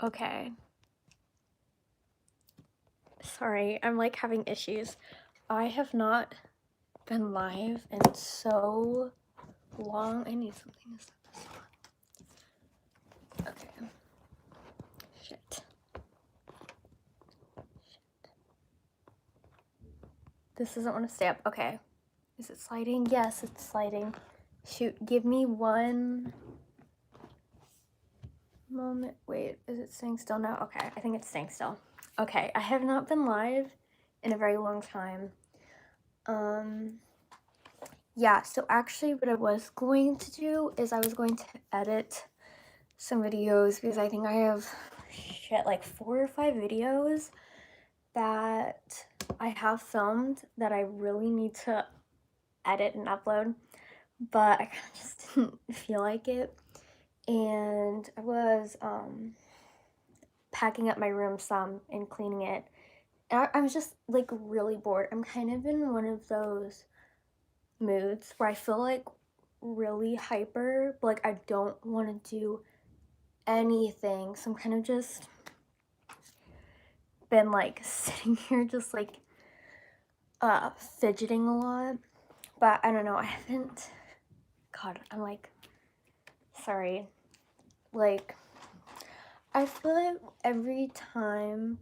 Okay. Sorry, I'm like having issues. I have not been live in so long. I need something to set this on. Okay. Shit. This doesn't want to stay up. Okay. Is it sliding? Yes, it's sliding. Shoot, give me one moment. Wait, is it staying still now? Okay, I think it's staying still. Okay, I have not been live in a very long time. Yeah, so actually what I was going to do is I was going to edit some videos because I think I have like 4 or 5 videos that I have filmed that I really need to edit and upload, but I kind of just didn't feel like it. And I was packing up my room some and cleaning it. And I was just like really bored. I'm kind of in one of those moods where I feel like really hyper, but like I don't want to do anything. So I'm kind of just been like sitting here just like fidgeting a lot. But I don't know, I haven't, God, I'm like, sorry. Like, I feel like every time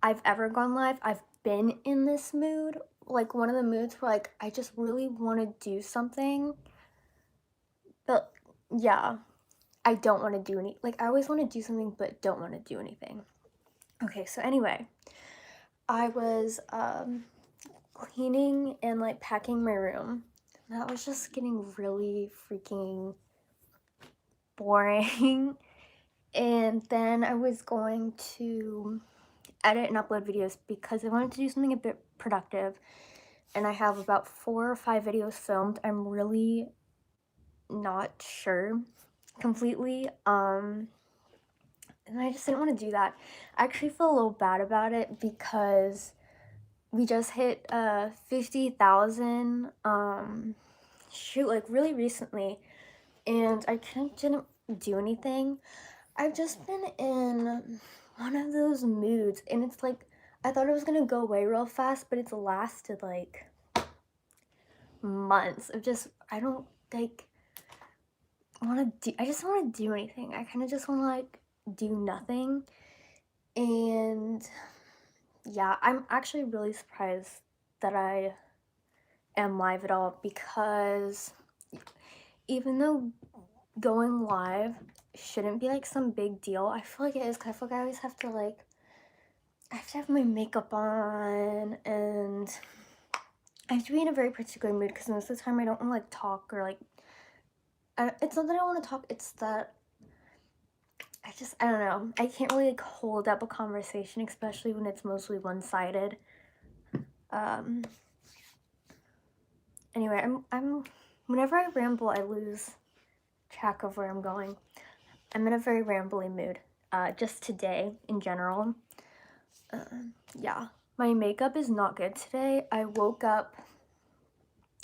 I've ever gone live, I've been in this mood. Like one of the moods where like I just really want to do something. But yeah, I don't want to do any, like I always want to do something but don't want to do anything. Okay, so anyway, I was cleaning and like packing my room. That was just getting really freaking boring. And then I was going to edit and upload videos because I wanted to do something a bit productive. And I have about 4 or 5 videos filmed. I'm really not sure completely. And I just didn't want to do that. I actually feel a little bad about it because we just hit 50,000 shoot, like really recently, and I kind of didn't do anything. I've just been in one of those moods, and it's like I thought it was gonna go away real fast, but it's lasted like months of just I don't like want to do. I just don't want to do anything. I kind of just want to like do nothing, and yeah, I'm actually really surprised that I am live at all because even though going live shouldn't be like some big deal, I feel like it is because I feel like I always have to like, I have to have my makeup on and I have to be in a very particular mood because most of the time I don't want to like talk or like, it's not that I don't want to talk, it's that I don't know, I can't really like hold up a conversation, especially when it's mostly one-sided. Um, anyway, whenever I ramble, I lose track of where I'm going. I'm in a very rambly mood, just today in general. Yeah, my makeup is not good today. I woke up,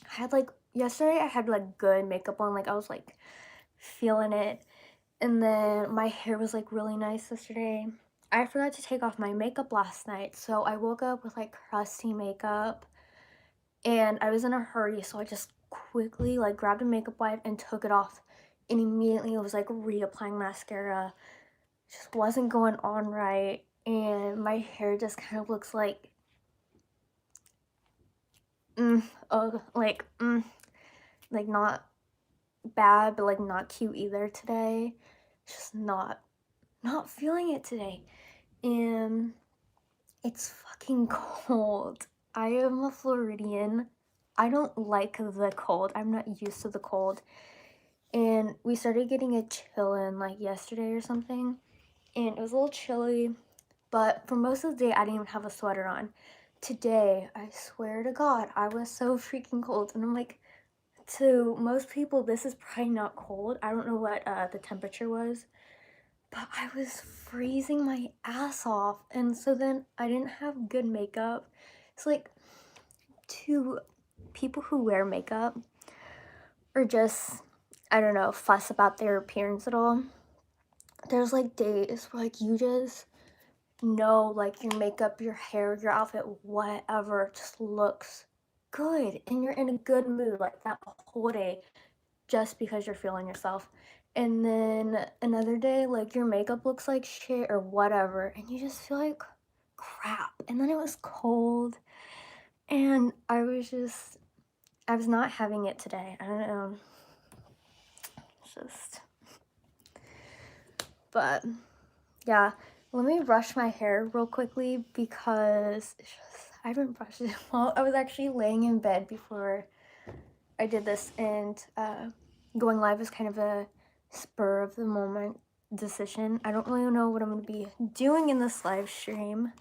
I had like, yesterday I had like good makeup on, like I was like feeling it. And then my hair was like really nice yesterday. I forgot to take off my makeup last night, so I woke up with like crusty makeup and I was in a hurry, so I just quickly like grabbed a makeup wipe and took it off and immediately it was like reapplying mascara. Just wasn't going on right and my hair just kind of looks like like not bad but like not cute either today. Just not feeling it today. And it's fucking cold. I am a Floridian. I don't like the cold. I'm not used to the cold. And we started getting a chill in like yesterday or something. And it was a little chilly, but for most of the day I didn't even have a sweater on. Today, I swear to God, I was so freaking cold. And I'm like, to most people, this is probably not cold. I don't know what the temperature was, but I was freezing my ass off. And so then I didn't have good makeup. It's like to people who wear makeup or just, I don't know, fuss about their appearance at all. there's like days where like you just know like your makeup, your hair, your outfit, whatever just looks good and you're in a good mood like that whole day just because you're feeling yourself. And then another day, like your makeup looks like shit or whatever, and you just feel like crap. And then it was cold, and I was not having it today. I don't know. It's just, but yeah. Let me brush my hair real quickly because it's just, I haven't brushed it well. I was actually laying in bed before I did this, and going live is kind of a spur of the moment decision. I don't really know what I'm going to be doing in this live stream.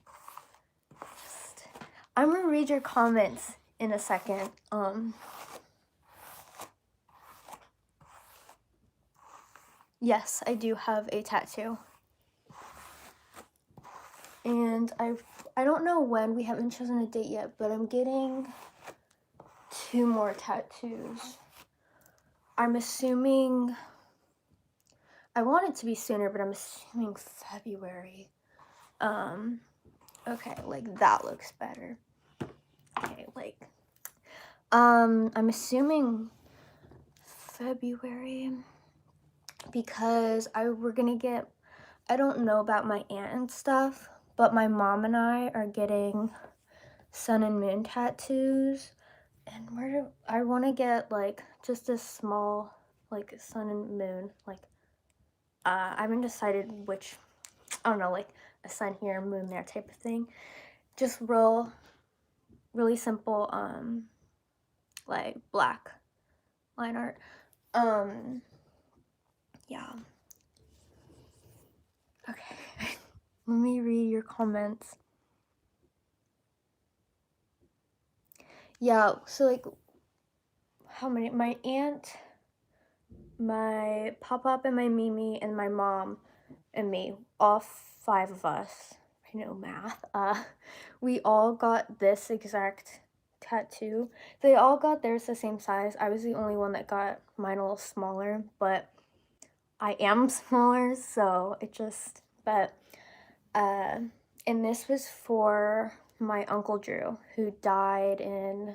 I'm going to read your comments in a second. Yes, I do have a tattoo. And I don't know when, we haven't chosen a date yet, but I'm getting 2 more tattoos. I'm assuming, I want it to be sooner, but I'm assuming February. Okay, like that looks better. Okay, like, I'm assuming February because we're gonna get, I don't know about my aunt and stuff, but my mom and I are getting sun and moon tattoos, and I want to get like just a small like sun and moon, like I haven't decided which, I don't know, like a sun here, moon there type of thing. Just really simple like black line art. Yeah. Okay. Let me read your comments. Yeah, so like how many? My aunt, my pop-up and my Mimi and my mom and me, all 5 of us, I know math, we all got this exact tattoo. They all got theirs the same size. I was the only one that got mine a little smaller, but I am smaller, so it just, but, and this was for my Uncle Drew, who died in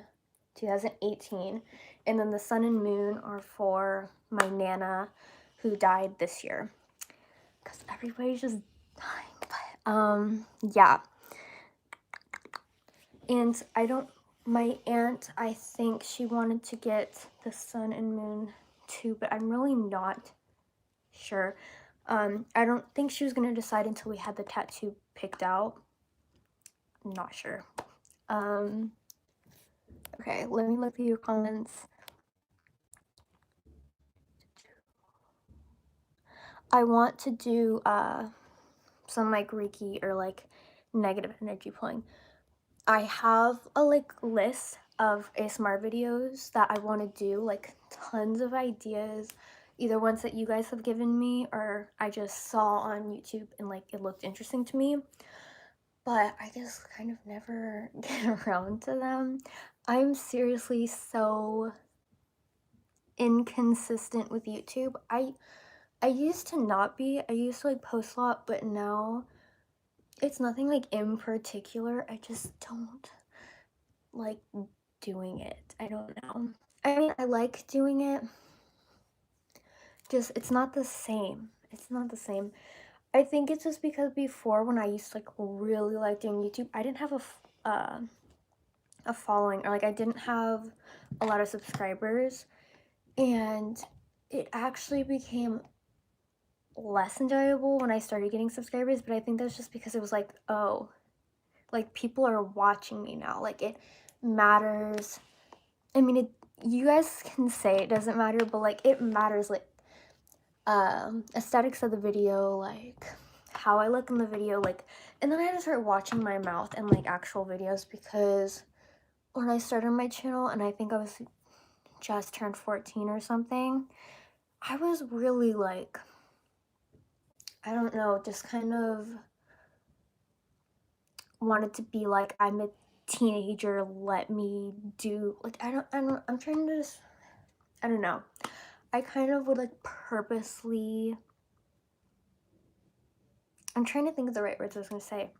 2018, and then the sun and moon are for my Nana, who died this year, because everybody's just dying, but, yeah, and my aunt, I think she wanted to get the sun and moon too, but I'm really not sure. I don't think she was gonna decide until we had the tattoo picked out. I'm not sure. Okay, let me look at your comments. I want to do some like Reiki or like negative energy pulling. I have a like list of ASMR videos that I want to do, like tons of ideas, either ones that you guys have given me or I just saw on YouTube and like it looked interesting to me, but I just kind of never get around to them. I'm seriously so inconsistent with YouTube. I used to not be. I used to like post a lot, but now it's nothing like in particular. I just don't like doing it. I don't know. I mean, I like doing it. Just it's not the same. It's not the same. I think it's just because before when I used to like really like doing YouTube, I didn't have a following, or like I didn't have a lot of subscribers, and it actually became less enjoyable when I started getting subscribers, but I think that's just because it was like, oh, like people are watching me now, like it matters. I mean, you guys can say it doesn't matter, but like it matters, like aesthetics of the video, like how I look in the video, like, and then I had to start watching my mouth in like actual videos, because when I started my channel, and I think I was just turned 14 or something, I was really like, I don't know, just kind of wanted to be like, I'm a teenager, let me do, like, I'm trying to just, I don't know. I kind of would like purposely I'm trying to think of the right words I was gonna say.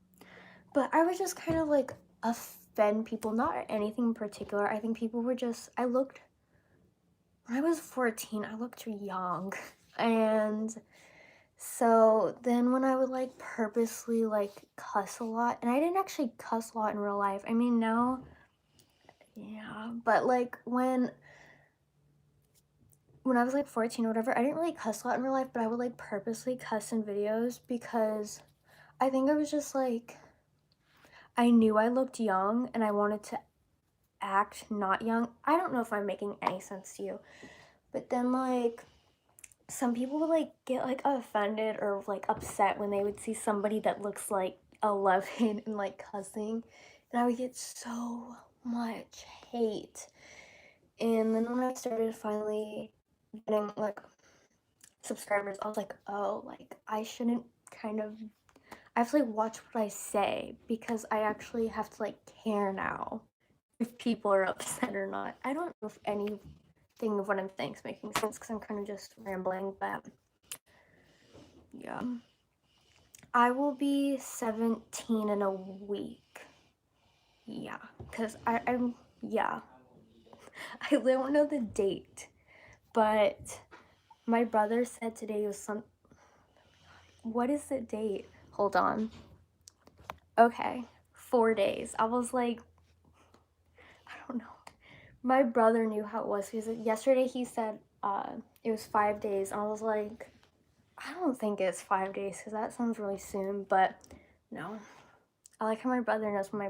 But I was just kind of like offend people, not anything in particular. I think people were just, when I was 14, I looked young. And so then when I would like purposely like cuss a lot, and I didn't actually cuss a lot in real life. I mean, now, yeah, but like when I was like 14 or whatever, I didn't really cuss a lot in real life, but I would like purposely cuss in videos because I think I was just like, I knew I looked young and I wanted to act not young. I don't know if I'm making any sense to you, but then like some people would like get like offended or like upset when they would see somebody that looks like 11 and like cussing, and I would get so much hate. And then when I started finally getting like subscribers, I was like, oh, like I shouldn't kind of, I have to like watch what I say because I actually have to like care now if people are upset or not. I don't know if anything of what I'm saying is making sense because I'm kind of just rambling, but yeah. I will be 17 in a week. Yeah, because yeah. I don't know the date, but my brother said today was what is the date? Hold on. Okay, 4 days. I was like, I don't know. My brother knew how it was because yesterday he said it was 5 days, and I was like, I don't think it's 5 days because that sounds really soon, but no. I like how my brother knows when my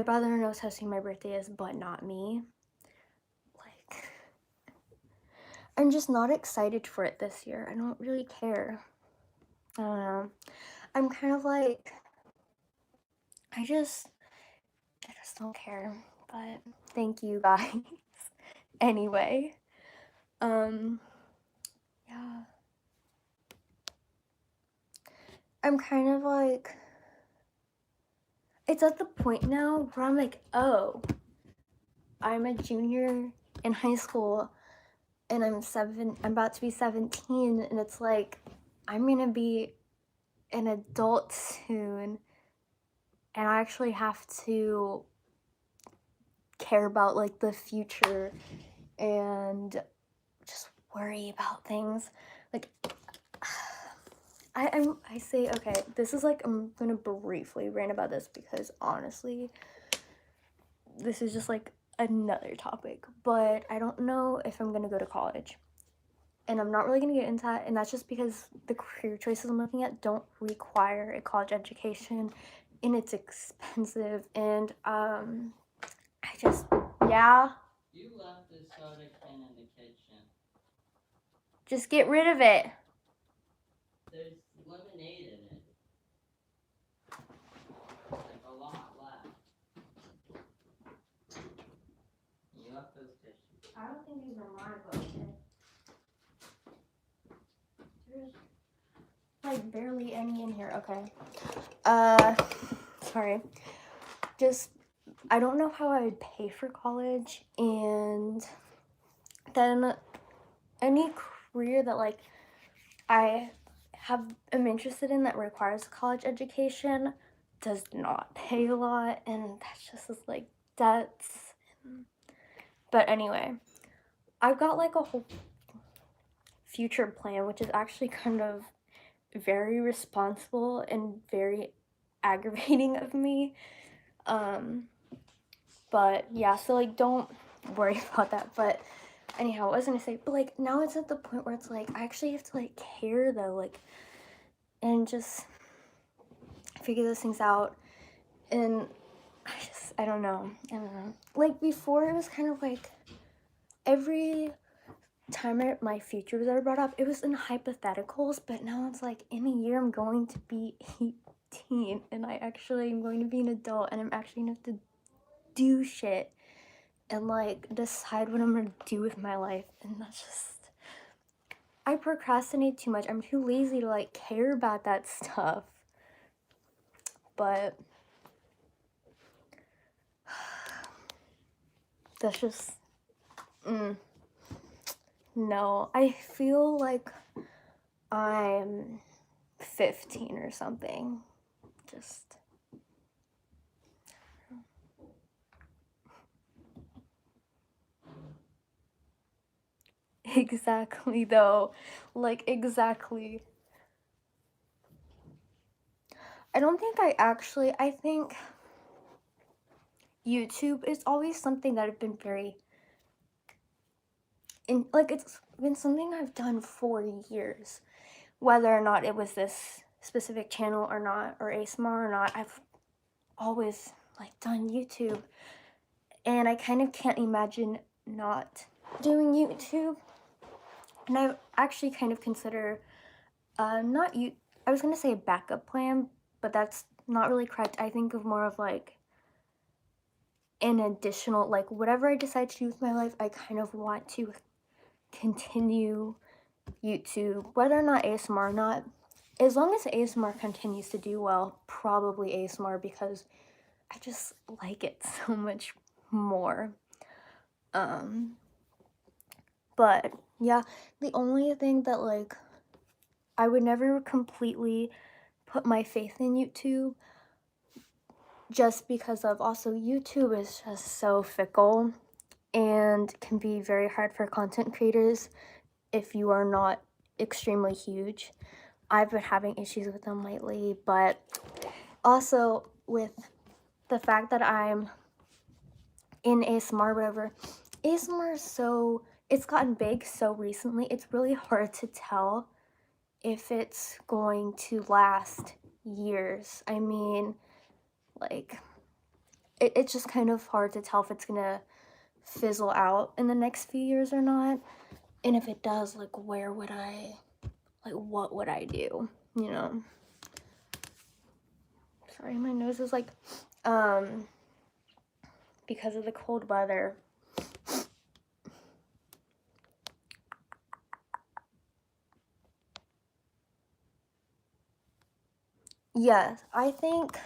brother knows how soon my birthday is, but not me. Like, I'm just not excited for it this year. I don't really care. I don't know. I'm kind of like, I just don't care. But thank you guys. Anyway, yeah. I'm kind of like, it's at the point now where I'm like, oh, I'm a junior in high school and I'm about to be 17, and it's like, I'm gonna be an adult soon, and I actually have to care about like the future and just worry about things. Like, I say, okay, this is like, I'm gonna briefly rant about this because honestly, this is just like another topic, but I don't know if I'm gonna go to college. And I'm not really gonna get into that, and that's just because the career choices I'm looking at don't require a college education, and it's expensive, and I just, yeah. You left the soda can in the kitchen. Just get rid of it. There's lemonade in it. Like a lot left. You left those dishes. I don't think these are mine, but okay. There's like barely any in here. Okay. Sorry. Just, I don't know how I would pay for college, and then any career that like am interested in that requires a college education does not pay a lot, and that's just like debts. But anyway, I've got like a whole future plan, which is actually kind of very responsible and very aggravating of me. But yeah, so like don't worry about that. But anyhow, what was I gonna say? But like now it's at the point where it's like I actually have to like care though, like, and just figure those things out. And I don't know. Like before, it was kind of like every time my future was ever brought up, it was in hypotheticals. But now it's like in a year I'm going to be 18, and I actually am going to be an adult, and I'm actually gonna have to do shit and like decide what I'm gonna do with my life. And that's just, I procrastinate too much. I'm too lazy to like care about that stuff. But that's just, no. I feel like I'm 15 or something. Just exactly though. Like exactly. I don't think I think YouTube is always something that I've been very in, like it's been something I've done for years. Whether or not it was this specific channel or not, or ASMR or not, I've always like done YouTube. And I kind of can't imagine not doing YouTube. And I actually kind of consider not you I was gonna say a backup plan, but that's not really correct. I think of more of like an additional, like whatever I decide to do with my life, I kind of want to continue YouTube, whether or not ASMR or not. As long as ASMR continues to do well, probably ASMR, because I just like it so much more. But yeah, the only thing that like I would never completely put my faith in YouTube, just because of also YouTube is just so fickle and can be very hard for content creators if you are not extremely huge. I've been having issues with them lately, but also with the fact that I'm in ASMR, whatever, ASMR is so, it's gotten big so recently, it's really hard to tell if it's going to last years. I mean, like, it's just kind of hard to tell if it's gonna fizzle out in the next few years or not. And if it does, like, where would I, like, what would I do, you know? Sorry, my nose is like, because of the cold weather. Yes, I think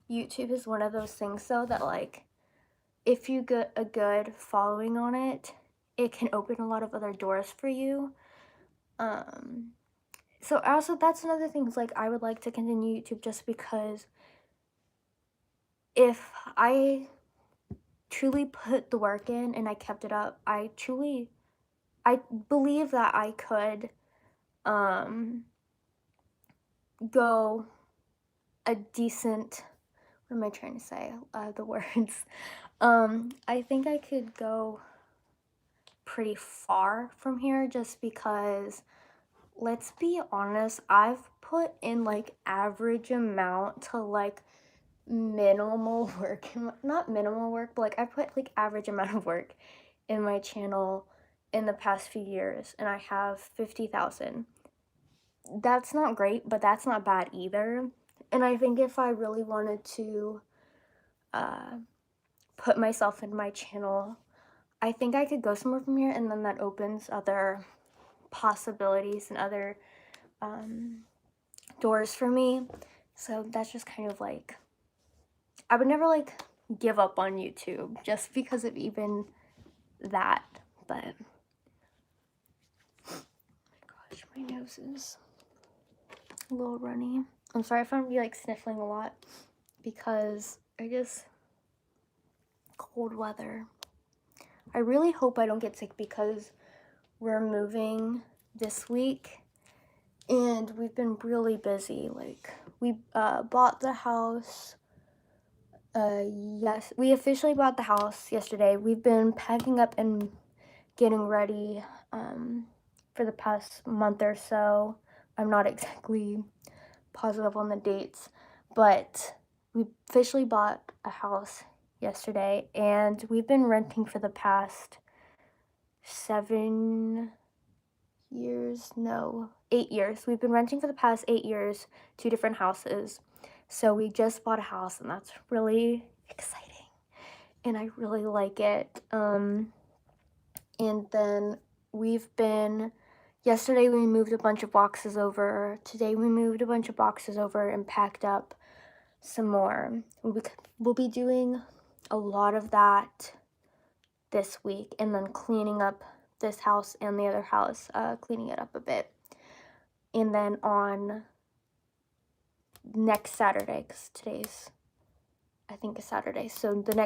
YouTube is one of those things though that like if you get a good following on it, it can open a lot of other doors for you. So also that's another thing is like I would like to continue YouTube just because if I truly put the work in and I kept it up, I believe that I could go a decent, what am I trying to say? The words. I think I could go pretty far from here just because, let's be honest, I've put in like average amount to like minimal work, not minimal work, but like I put like average amount of work in my channel in the past few years, and I have 50,000. That's not great, but that's not bad either. And I think if I really wanted to put myself in my channel, I think I could go somewhere from here, and then that opens other possibilities and other doors for me. So that's just kind of like, I would never like give up on YouTube just because of even that. But oh my gosh, my nose is a little runny. I'm sorry if I'm like sniffling a lot because cold weather. I really hope I don't get sick because we're moving this week and we've been really busy. Like we bought the house. Yes, we officially bought the house yesterday. We've been packing up and getting ready for the past month or so. I'm not exactly positive on the dates, but we officially bought a house yesterday, and we've been renting for the past 8 years. We've been renting for the past 8 years, 2 different houses. So we just bought a house, and that's really exciting. And I really like it. And then yesterday we moved a bunch of boxes over. Today we moved a bunch of boxes over and packed up some more. We'll be doing a lot of that this week, and then cleaning up this house and the other house, cleaning it up a bit. And then on next Saturday, because today's, I think, is Saturday. So the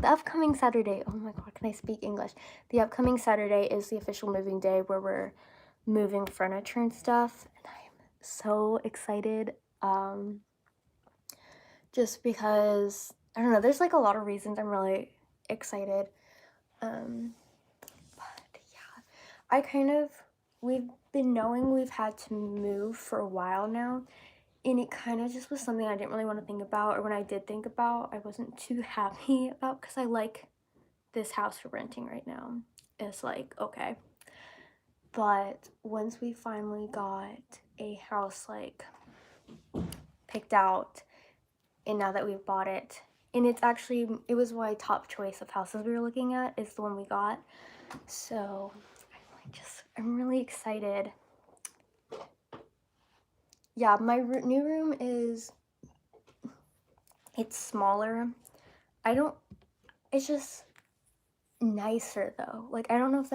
upcoming Saturday, oh my god, can I speak English? The upcoming Saturday is the official moving day where we're moving furniture and stuff. And I'm so excited. Just because, I don't know, there's like a lot of reasons I'm really excited. But yeah, we've been knowing we've had to move for a while now, and it kind of just was something I didn't really want to think about, or when I did think about, I wasn't too happy about, because I like this house we're renting right now. It's like, okay. But once we finally got a house like picked out, and now that we've bought it, and it was my top choice of houses we were looking at, is the one we got. So I'm really excited. Yeah, my new room it's smaller. It's just nicer though. Like, I don't know if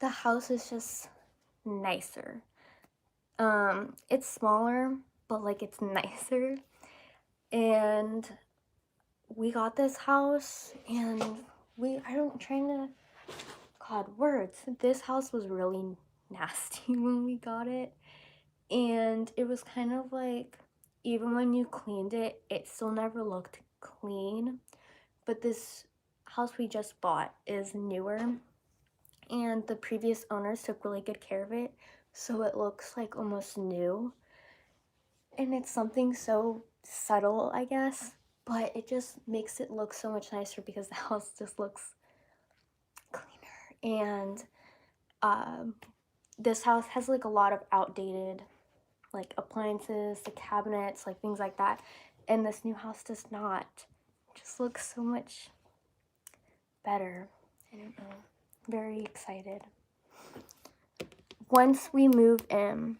the house is just nicer. It's smaller, but like it's nicer. And we got this house, and this house was really nasty when we got it. And it was kind of like, even when you cleaned it, it still never looked clean. But this house we just bought is newer, and the previous owners took really good care of it, so it looks like almost new. And it's something so subtle, I guess, but it just makes it look so much nicer because the house just looks cleaner. And this house has like a lot of outdated like appliances, the cabinets, like things like that, and this new house does not. It just looks so much better. I don't know. Very excited. Once we move in,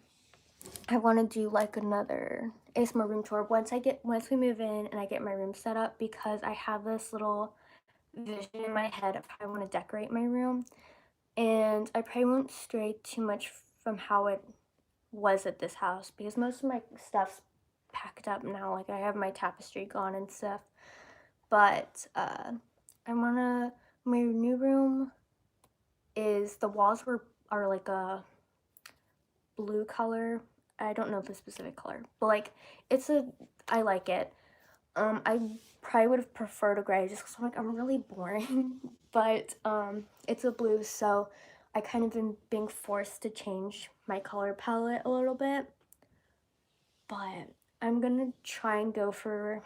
I want to do like another ASMR room tour once we move in and I get my room set up, because I have this little vision in my head of how I want to decorate my room, and I probably won't stray too much from how it was at this house, because most of my stuff's packed up now. Like, I have my tapestry gone and stuff, but my new room the walls are like a blue color. I don't know the specific color, but like I like it. I probably would have preferred a gray just because I'm really boring, but it's a blue, so I kind of been being forced to change my color palette a little bit. But I'm gonna try and go for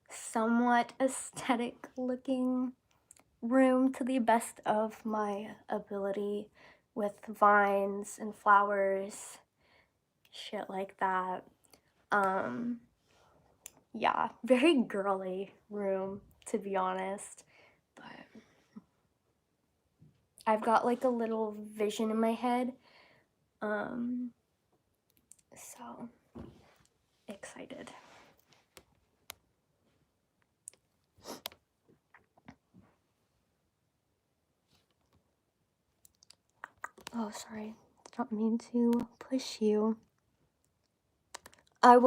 somewhat aesthetic looking room to the best of my ability, with vines and flowers, shit like that. Yeah, very girly room, to be honest. But I've got like a little vision in my head. So excited. Oh, sorry. Don't mean to push you. I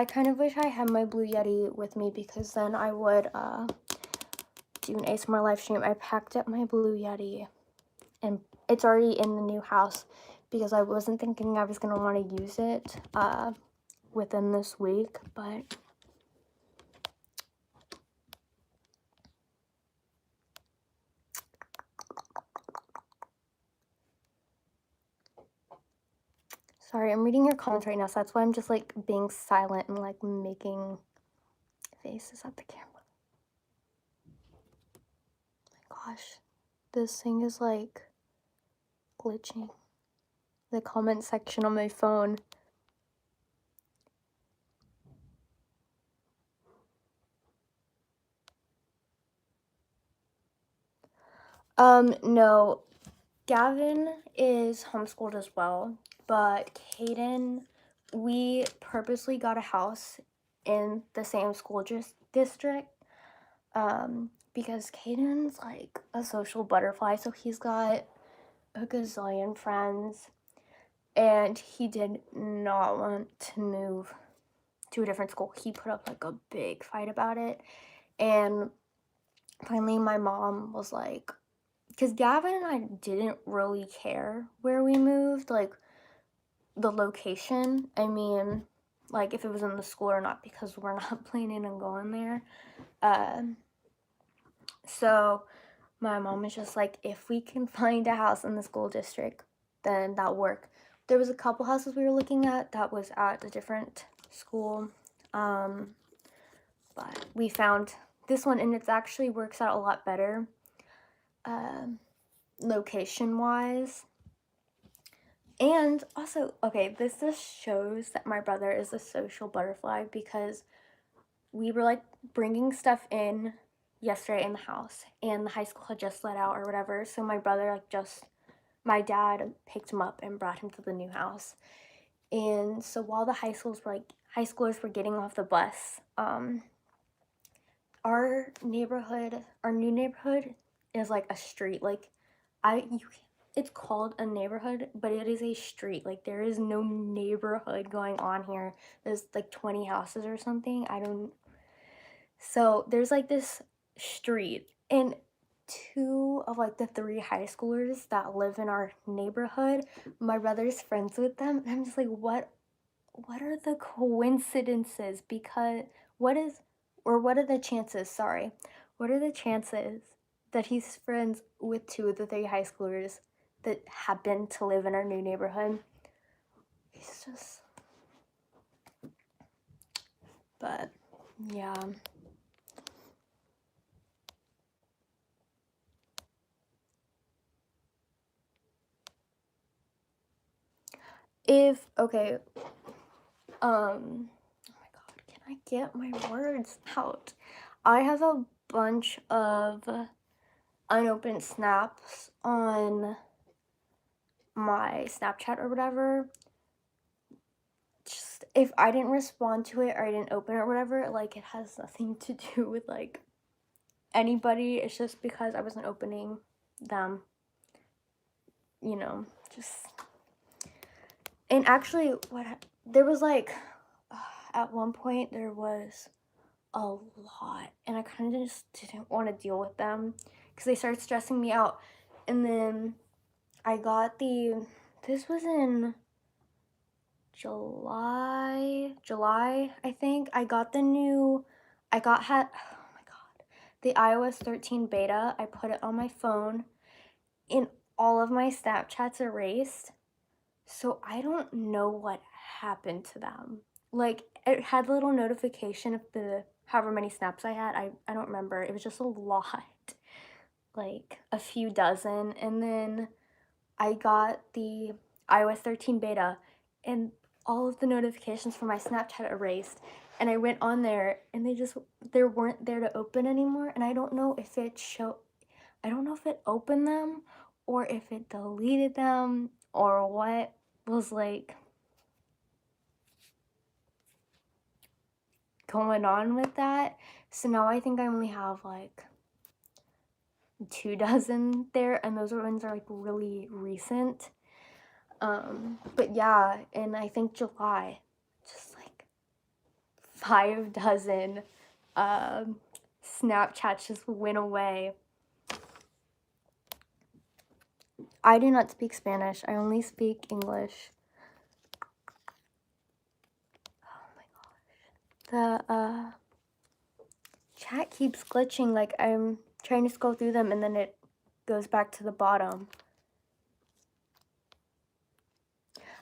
kind of wish I had my Blue Yeti with me, because then I would do an ASMR live stream. I packed up my Blue Yeti, and it's already in the new house, because I wasn't thinking I was going to want to use it within this week, but sorry, I'm reading your comments right now, so that's why I'm just like being silent and like making faces at the camera. Oh my gosh, this thing is like glitching. The comment section on my phone. No, Gavin is homeschooled as well, but Caden, we purposely got a house in the same school district, because Caden's like a social butterfly, so he's got a gazillion friends, and he did not want to move to a different school. He put up like a big fight about it, and finally my mom was like, because Gavin and I didn't really care where we moved, like the location. I mean, like if it was in the school or not, because we're not planning on going there. So my mom is just like, if we can find a house in the school district, then that'll work. There was a couple houses we were looking at that was at a different school, but we found this one, and it actually works out a lot better location wise. And also, okay, this just shows that my brother is a social butterfly, because we were like bringing stuff in yesterday in the house, and the high school had just let out or whatever. So my brother, like, my dad picked him up and brought him to the new house. And so while the high schoolers were getting off the bus, our new neighborhood is like a street. Like, it's called a neighborhood, but it is a street. Like, there is no neighborhood going on here. There's like 20 houses or something. So there's like this street, and two of like the three high schoolers that live in our neighborhood, my brother's friends with them. And I'm just like, what are the coincidences? Because what are the chances, sorry, what are the chances that he's friends with two of the three high schoolers that happen to live in our new neighborhood? He's just, but yeah. Okay, oh my god, can I get my words out? I have a bunch of unopened snaps on my Snapchat or whatever. Just if I didn't respond to it or I didn't open it or whatever, like, it has nothing to do with like anybody. It's just because I wasn't opening them, just. And actually, there was like, at one point there was a lot, and I kind of just didn't want to deal with them because they started stressing me out. And then I got this was in July, I think. Oh my god, the iOS 13 beta. I put it on my phone, and all of my Snapchats erased. So I don't know what happened to them. Like, it had a little notification of the however many snaps I had. I don't remember. It was just a lot. Like a few dozen. And then I got the iOS 13 beta, and all of the notifications for my Snapchat erased. And I went on there, and they weren't there to open anymore. And I don't know if it opened them or if it deleted them or what was like going on with that. So now I think I only have like 2 dozen there, and those ones are like really recent. But yeah, and I think July, just like 5 dozen Snapchats just went away. I do not speak Spanish. I only speak English. Oh my gosh. The chat keeps glitching, like I'm trying to scroll through them and then it goes back to the bottom.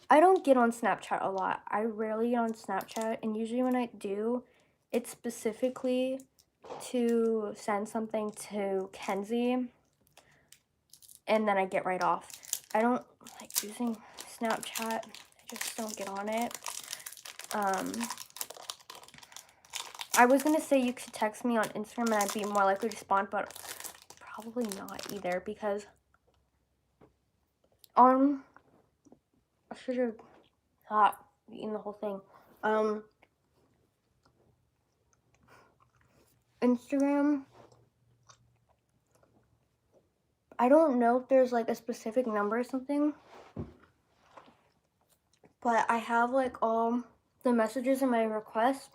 I don't get on Snapchat a lot. I rarely get on Snapchat, and usually when I do, it's specifically to send something to Kenzie, and then I get right off. I don't like using Snapchat. I just don't get on it. I was gonna say you could text me on Instagram and I'd be more likely to respond, but probably not either, because I should have not eaten the whole thing. Instagram, I don't know if there's like a specific number or something, but I have like all the messages in my request,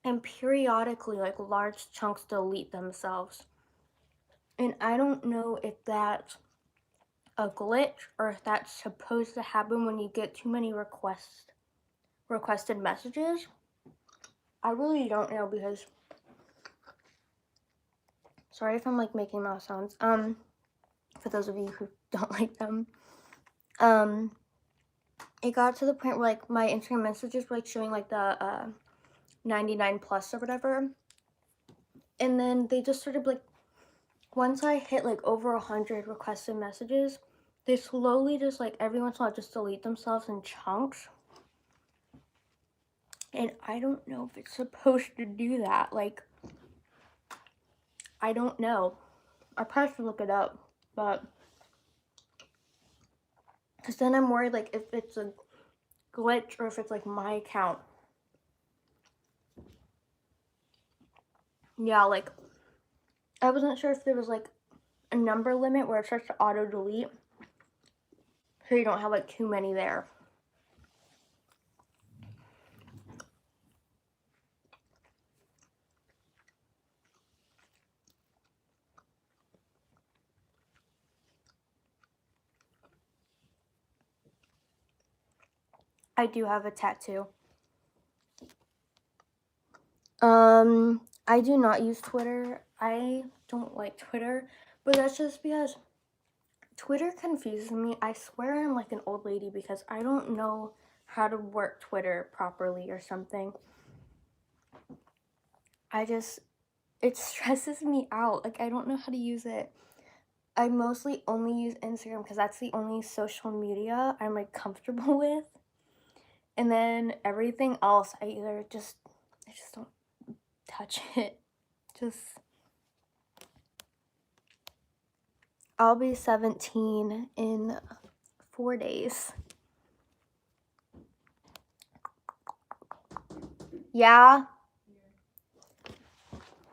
and periodically like large chunks delete themselves. And I don't know if that's a glitch or if that's supposed to happen when you get too many requested messages. I really don't know because, sorry if I'm like making mouth sounds. For those of you who don't like them. It got to the point where like my Instagram messages were like showing like the 99 plus or whatever. And then they just started like, once I hit like over 100 requested messages, they slowly just like every once in a while just delete themselves in chunks. And I don't know if it's supposed to do that. Like, I don't know. I probably should look it up, but because then I'm worried like if it's a glitch or if it's like my account. Yeah, like I wasn't sure if there was like a number limit where it starts to auto delete, so you don't have like too many there. I do have a tattoo. I do not use Twitter. I don't like Twitter, but that's just because Twitter confuses me. I swear I'm like an old lady because I don't know how to work Twitter properly or something. It stresses me out. Like, I don't know how to use it. I mostly only use Instagram because that's the only social media I'm like comfortable with. And then everything else, I just don't touch it. I'll be 17 in 4 days. Yeah?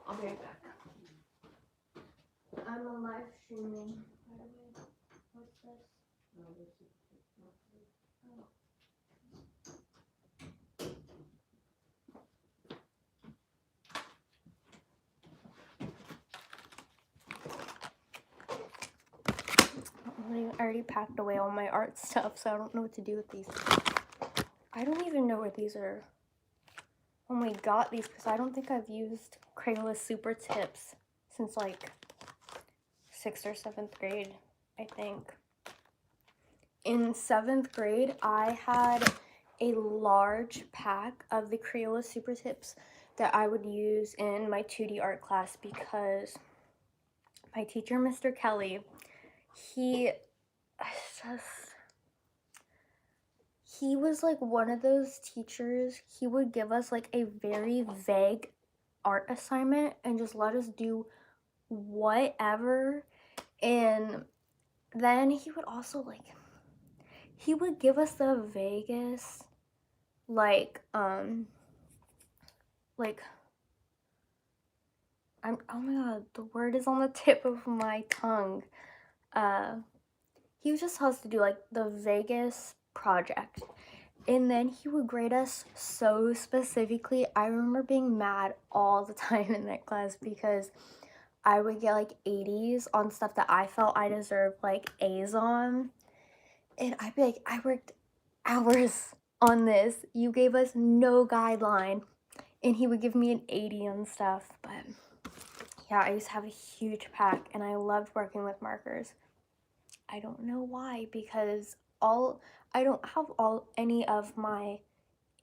I'll be right back. I'm on live streaming, by the way. What's this? I already packed away all my art stuff, so I don't know what to do with these. I don't even know where these are. When we got these, because I don't think I've used Crayola Super Tips since like 6th or 7th grade, I think. In 7th grade, I had a large pack of the Crayola Super Tips that I would use in my 2D art class because my teacher, Mr. Kelly, he was like one of those teachers. He would give us like a very vague art assignment and just let us do whatever. And then he would also like, he would give us the vaguest oh my god, the word is on the tip of my tongue. He would just tell us to do like the vaguest project. And then he would grade us so specifically. I remember being mad all the time in that class because I would get like 80s on stuff that I felt I deserved like A's on. And I'd be like, I worked hours on this. You gave us no guideline. And he would give me an 80 on stuff. But yeah, I used to have a huge pack and I loved working with markers. I don't know why, because I don't have any of my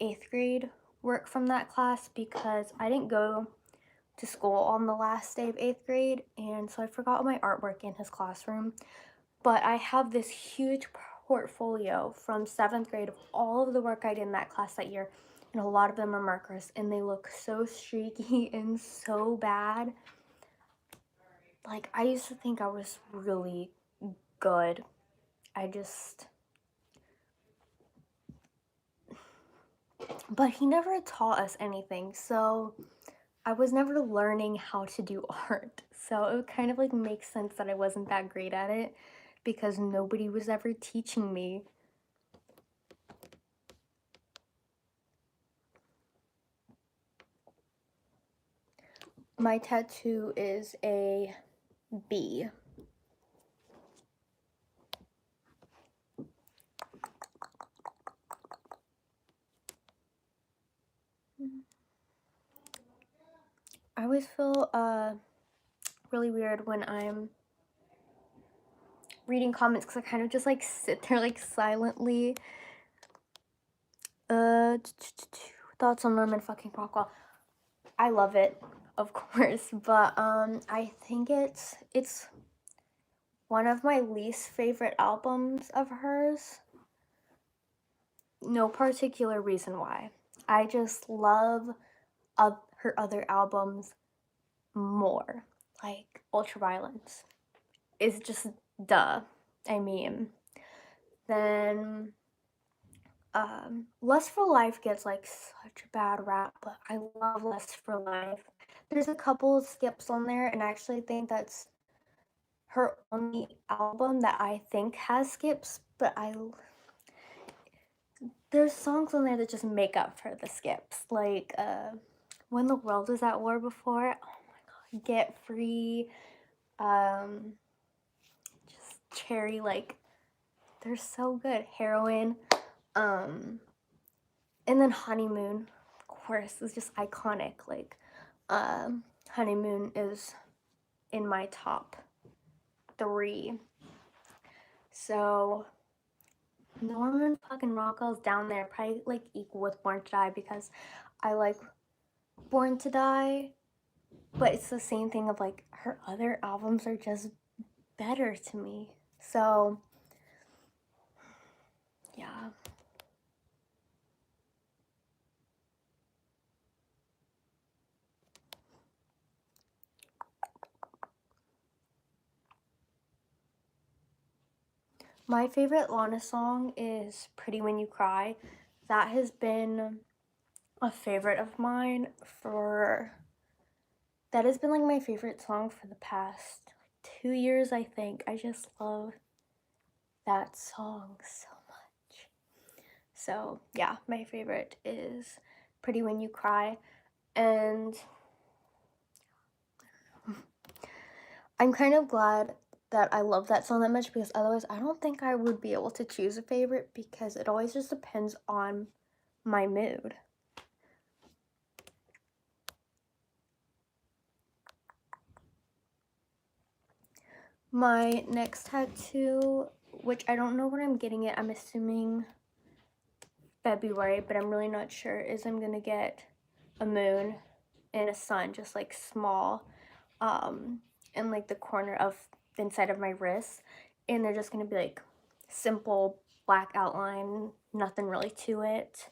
8th grade work from that class because I didn't go to school on the last day of 8th grade, and so I forgot my artwork in his classroom. But I have this huge portfolio from 7th grade of all of the work I did in that class that year, and a lot of them are markers, and they look so streaky and so bad. Like, I used to think I was really good. But he never taught us anything, so I was never learning how to do art. So it kind of like makes sense that I wasn't that great at it because nobody was ever teaching me. My tattoo is a bee. I always feel really weird when I'm reading comments because I kind of just like sit there like silently. Thoughts on Norman fucking Rockwell. I love it, of course, but I think it's one of my least favorite albums of hers. No particular reason why. I just love her other albums more. Like Ultraviolence is just duh. I mean, then Lust for Life gets like such a bad rap, but I love Lust for Life. There's a couple of skips on there, and I actually think that's her only album that I think has skips, but there's songs on there that just make up for the skips. Like When the World Was at War Before, oh my god, Get Free, just Cherry, like they're so good. Heroin, and then Honeymoon, of course, is just iconic. Like Honeymoon is in my top 3. So Norman fucking Rockwell's down there, probably like equal with Born to Die because I like Born to Die, but it's the same thing of like her other albums are just better to me. So yeah. My favorite Lana song is Pretty When You Cry. That has been a favorite of mine that has been like my favorite song for the past 2 years, I think. I just love that song so much. So yeah, my favorite is Pretty When You Cry. And I'm kind of glad that I love that song that much because otherwise I don't think I would be able to choose a favorite because it always just depends on my mood. My next tattoo, which I don't know when I'm getting it, I'm assuming February, but I'm really not sure, is I'm gonna get a moon and a sun, just like small, in like the corner of the inside of my wrist. And they're just gonna be like simple black outline, nothing really to it.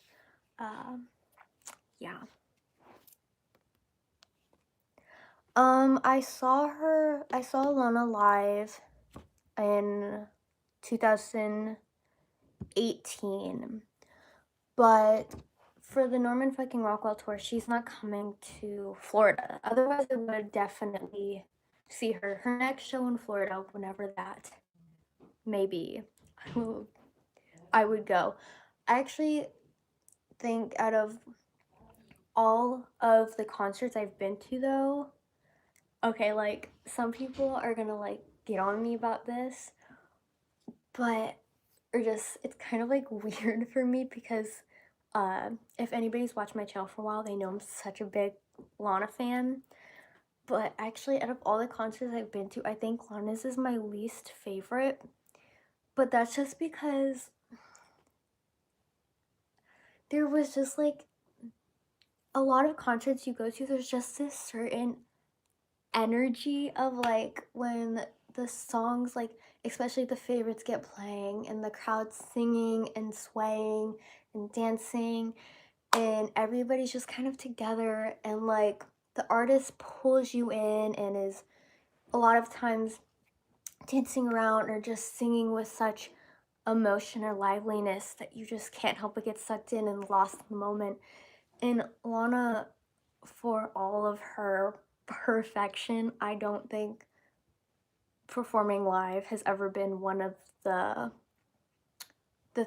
Yeah. I saw Lana live in 2018, but for the Norman fucking Rockwell tour, she's not coming to Florida. Otherwise, I would definitely see her. Her next show in Florida, whenever that may be, I would go. I actually think out of all of the concerts I've been to, though, okay, like some people are gonna like get on me about this, but it's kind of like weird for me because if anybody's watched my channel for a while, they know I'm such a big Lana fan. But actually, out of all the concerts I've been to, I think Lana's is my least favorite. But that's just because there was just like a lot of concerts you go to, there's just this certain energy of like when the songs, like especially the favorites, get playing and the crowd singing and swaying and dancing and everybody's just kind of together and like the artist pulls you in and is a lot of times dancing around or just singing with such emotion or liveliness that you just can't help but get sucked in and lost in the moment. And Lana, for all of her perfection. I don't think performing live has ever been one of the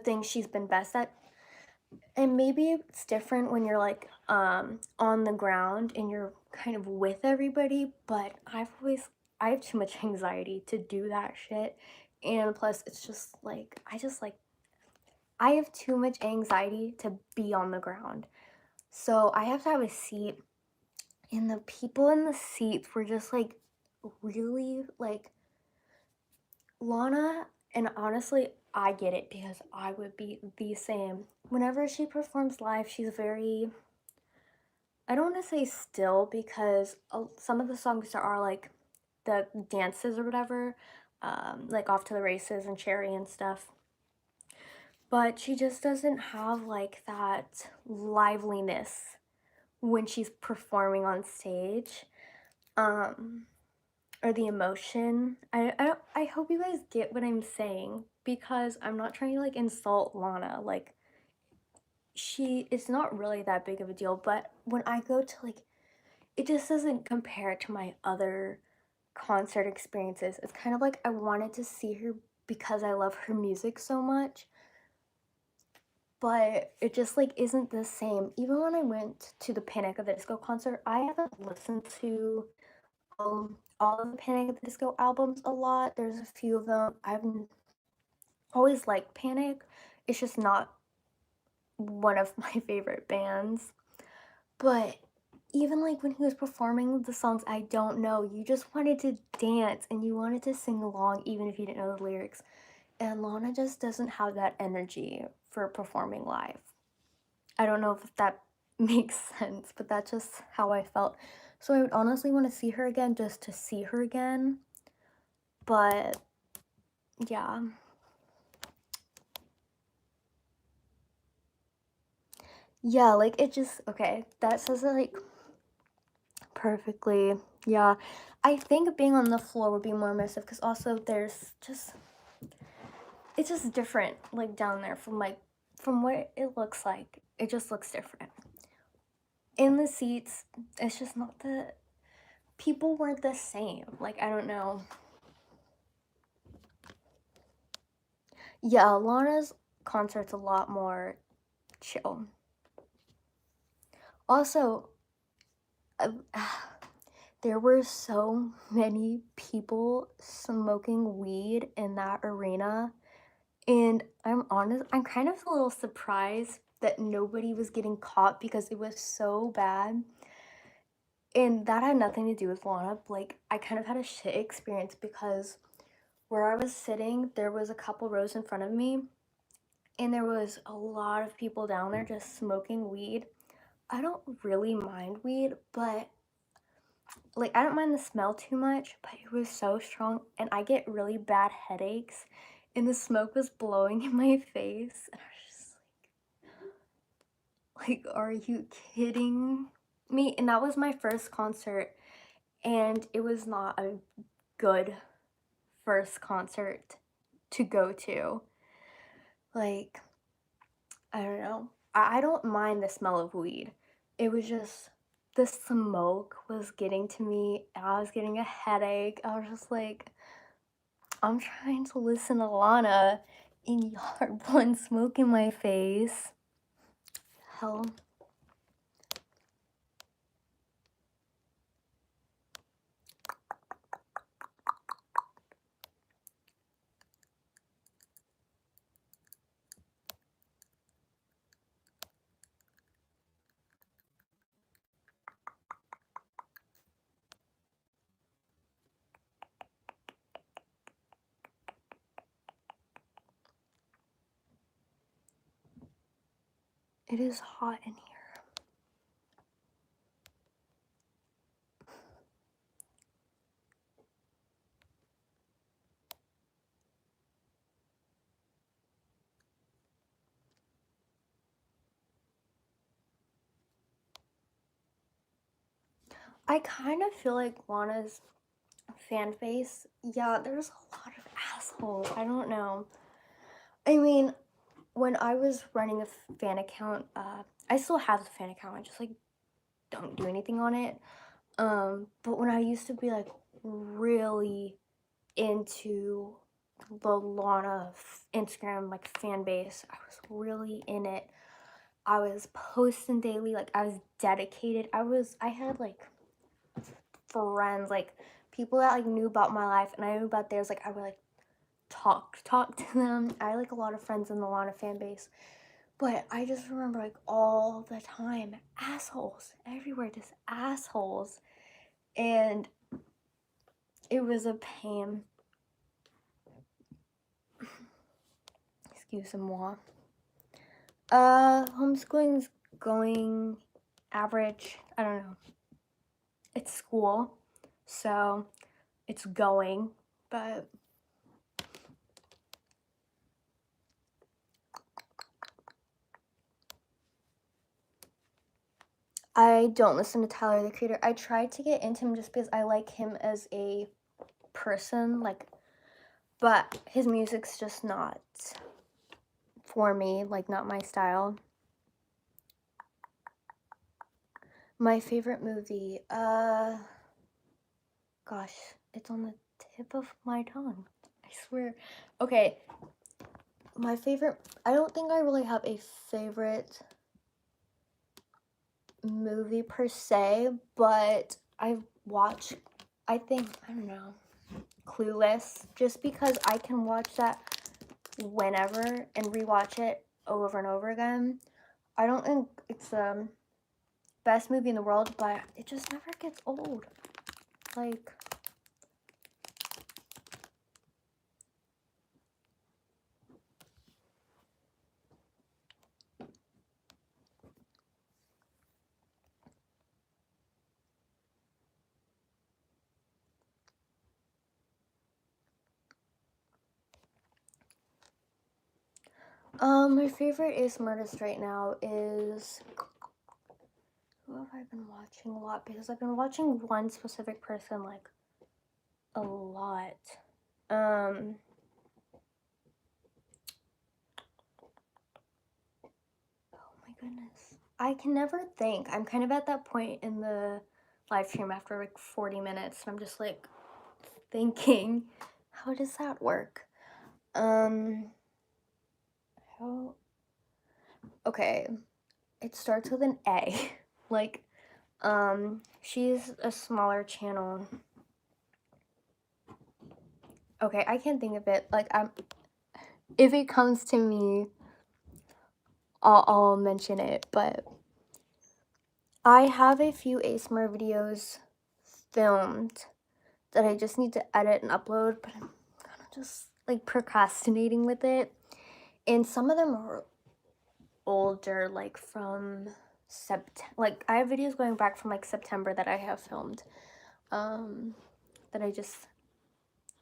things she's been best at. And maybe it's different when you're like on the ground and you're kind of with everybody, but I have too much anxiety to do that shit. And plus it's just like I have too much anxiety to be on the ground. So I have to have a seat, and the people in the seats were just like really like Lana, and honestly, I get it because I would be the same. Whenever she performs live, she's very, I don't want to say still because some of the songs are like the dances or whatever, like Off to the Races and Cherry and stuff. But she just doesn't have like that liveliness when she's performing on stage. Um, or the emotion. I hope you guys get what I'm saying because I'm not trying to like insult Lana. Like she is not really that big of a deal, but when I go to like it just doesn't compare to my other concert experiences. It's kind of like I wanted to see her because I love her music so much, but it just like isn't the same. Even when I went to the Panic at the Disco concert, I haven't listened to all of the Panic at the Disco albums a lot. There's a few of them. I've always liked Panic. It's just not one of my favorite bands. But even like when he was performing the songs I don't know, you just wanted to dance and you wanted to sing along even if you didn't know the lyrics. And Lana just doesn't have that energy for performing live. I don't know if that makes sense, but that's just how I felt. So I would honestly want to see her again just to see her again. But yeah. Yeah, like it just okay, that says it like perfectly. Yeah. I think being on the floor would be more immersive because also there's just it's just different like down there from what it looks like. It just looks different. In the seats, it's just not the people weren't the same. Like I don't know. Yeah, Lana's concert's a lot more chill. Also, uh, there were so many people smoking weed in that arena. And I'm kind of a little surprised that nobody was getting caught because it was so bad. And that had nothing to do with Lana. Like, I kind of had a shit experience because where I was sitting, there was a couple rows in front of me, and there was a lot of people down there just smoking weed. I don't really mind weed, but like I don't mind the smell too much, but it was so strong and I get really bad headaches and the smoke was blowing in my face and I was just like, are you kidding me? And that was my first concert and it was not a good first concert to go to. Like, I don't know. I don't mind the smell of weed. It was just the smoke was getting to me. I was getting a headache. I was just like, I'm trying to listen to Lana and y'all are blowing smoke in my face. Hell. It is hot in here. I kind of feel like Lana's fan base, yeah, there's a lot of assholes. I don't know. I mean, when I was running a fan account, I still have the fan account. I just like don't do anything on it. But when I used to be like really into the Lana Instagram like fan base, I was really in it. I was posting daily, like I was dedicated. I had like friends, like people that like knew about my life and I knew about theirs. Like I would like talk to them. I had like a lot of friends in the Lana fan base. But I just remember like all the time, assholes everywhere, just assholes. And it was a pain. Excuse-moi. Homeschooling's going average. I don't know. It's school, so it's going, but I don't listen to Tyler the Creator. I tried to get into him just because I like him as a person, like, but his music's just not for me, like, not my style. My favorite movie, gosh, it's on the tip of my tongue. I swear. Okay, my favorite, I don't think I really have a favorite movie per se, but I don't know, Clueless, just because I can watch that whenever and rewatch it over and over again. I don't think it's the best movie in the world, but it just never gets old. Like, my favorite ASMR artist right now is, who have I been watching a lot? Because I've been watching one specific person like a lot. Oh my goodness. I can never think. I'm kind of at that point in the live stream after like 40 minutes and I'm just like thinking, how does that work? How okay. It starts with an A. Like, she's a smaller channel. Okay, I can't think of it. Like, if it comes to me, I'll mention it. But I have a few ASMR videos filmed that I just need to edit and upload, but I'm kind of just like procrastinating with it. And some of them are older, like from September. Like, I have videos going back from like September that I have filmed, that I just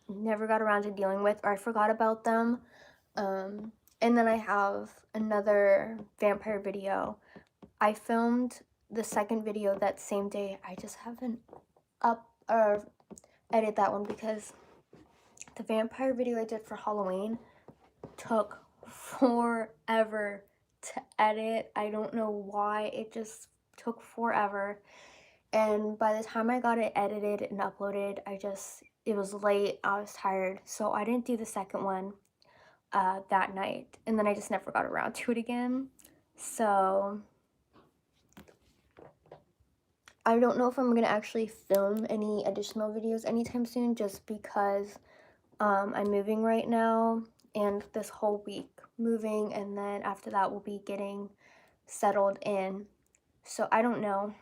never got around to dealing with, or I forgot about them. And then I have another vampire video. I filmed the second video that same day. I just haven't edit that one because the vampire video I did for Halloween took forever to edit. I don't know why, it just took forever. And by the time I got it edited and uploaded, it was late, I was tired, so I didn't do the second one that night, and then I just never got around to it again. So I don't know if I'm gonna actually film any additional videos anytime soon, just because I'm moving right now, and this whole week moving, and then after that we'll be getting settled in. So I don't know.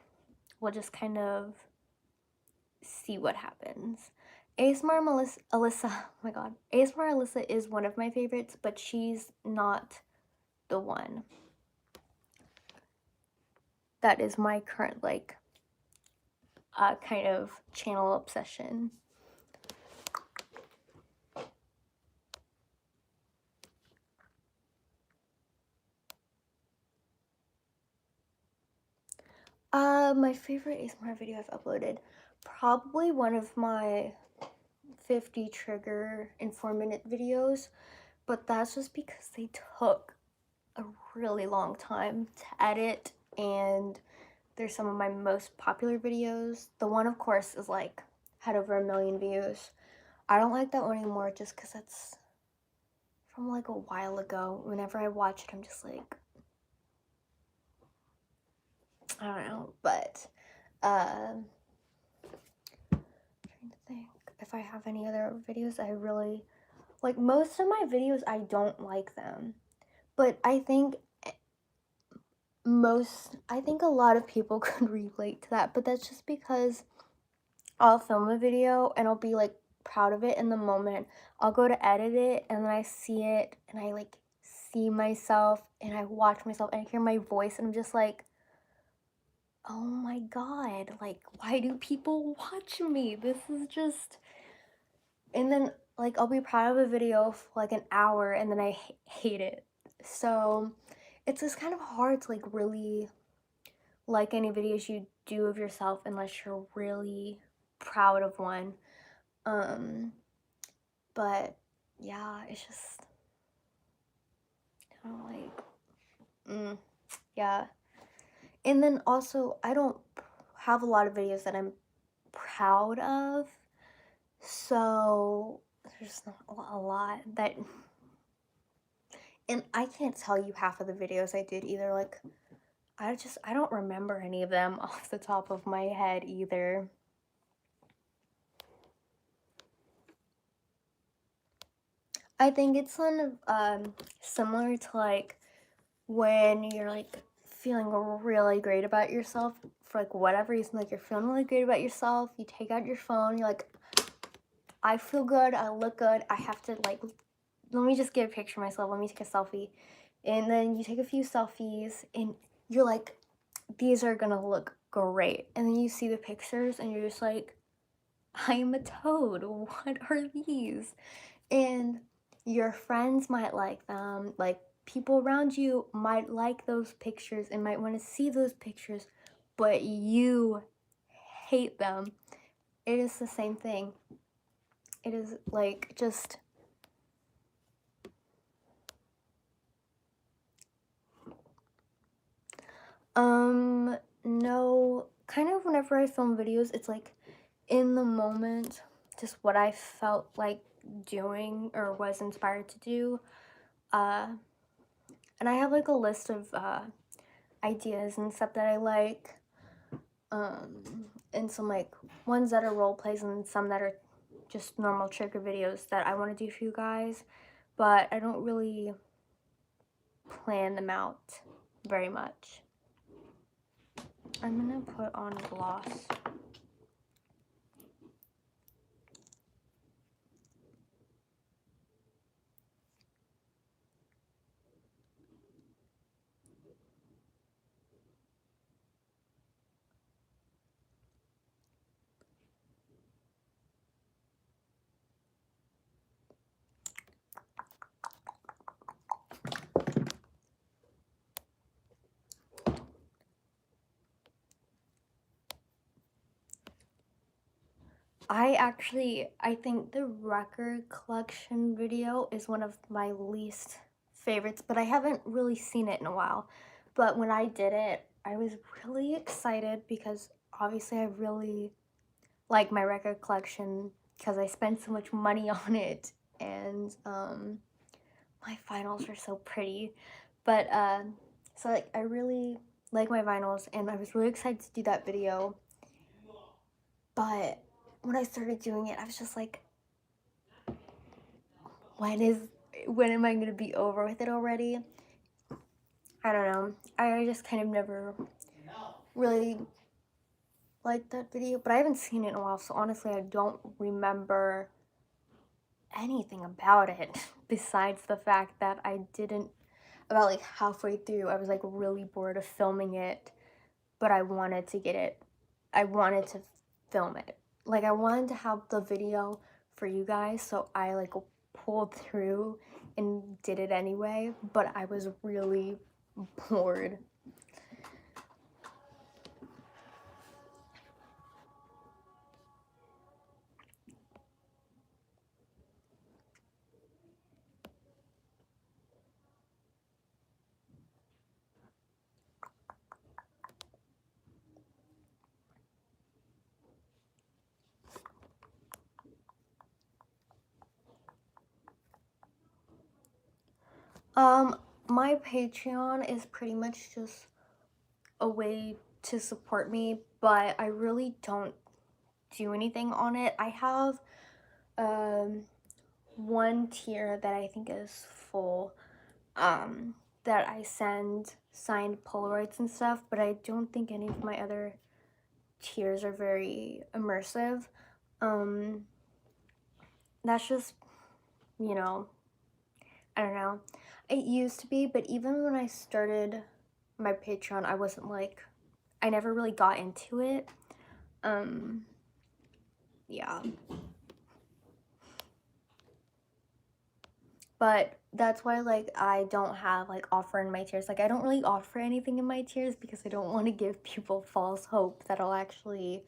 We'll just kind of see what happens. Alyssa, oh my god. ASMR Alyssa is one of my favorites, but she's not the one. That is my current, like, kind of channel obsession. My favorite ASMR video I've uploaded, probably one of my 50 trigger in 4-minute videos, but that's just because they took a really long time to edit and they're some of my most popular videos. The one, of course, is like had over 1 million views. I don't like that one anymore just because it's from like a while ago. Whenever I watch it, I'm just like, I don't know. But trying to think if I have any other videos I really like. Most of my videos, I don't like them, but I think a lot of people could relate to that, but that's just because I'll film a video and I'll be like proud of it in the moment. I'll go to edit it and then I see it and I like see myself and I watch myself and I hear my voice and I'm just like, oh my god, like why do people watch me? This is just. And then like I'll be proud of a video for like an hour and then I hate it. So it's just kind of hard to like really like any videos you do of yourself unless you're really proud of one. But yeah, it's just kind of like, yeah. And then also, I don't have a lot of videos that I'm proud of, so there's not a lot that. And I can't tell you half of the videos I did either. Like, I don't remember any of them off the top of my head either. I think it's kind of similar to like when you're like feeling really great about yourself for like whatever reason, like you're feeling really great about yourself, you take out your phone, you're like, I feel good, I look good, I have to like, let me just get a picture of myself, let me take a selfie. And then you take a few selfies and you're like, these are gonna look great. And then you see the pictures and you're just like, I am a toad, what are these? And your friends might like them, like people around you might like those pictures and might want to see those pictures, but you hate them. It is the same thing. It is like just no, kind of whenever I film videos, it's like in the moment, just what I felt like doing or was inspired to do. And I have like a list of ideas and stuff that I like, and some like ones that are role plays and some that are just normal trigger videos that I want to do for you guys, but I don't really plan them out very much. I'm gonna put on gloss. I think the record collection video is one of my least favorites, but I haven't really seen it in a while. But when I did it, I was really excited because obviously I really like my record collection because I spent so much money on it, and my vinyls are so pretty. But so like I really like my vinyls and I was really excited to do that video. But when I started doing it, I was just like, when am I gonna be over with it already? I don't know. I just kind of never really liked that video, but I haven't seen it in a while, so honestly I don't remember anything about it besides the fact that I didn't, about like halfway through, I was like really bored of filming it, but I wanted to film it. Like I wanted to have the video for you guys, so I like pulled through and did it anyway, but I was really bored. My Patreon is pretty much just a way to support me, but I really don't do anything on it. I have um one tier that I think is full, that I send signed Polaroids and stuff, but I don't think any of my other tiers are very immersive. Um, that's just, you know, I don't know. It used to be, but even when I started my Patreon, I wasn't like, I never really got into it. Um, yeah. But that's why like I don't have like offer in my tiers. Like I don't really offer anything in my tiers because I don't want to give people false hope that I'll actually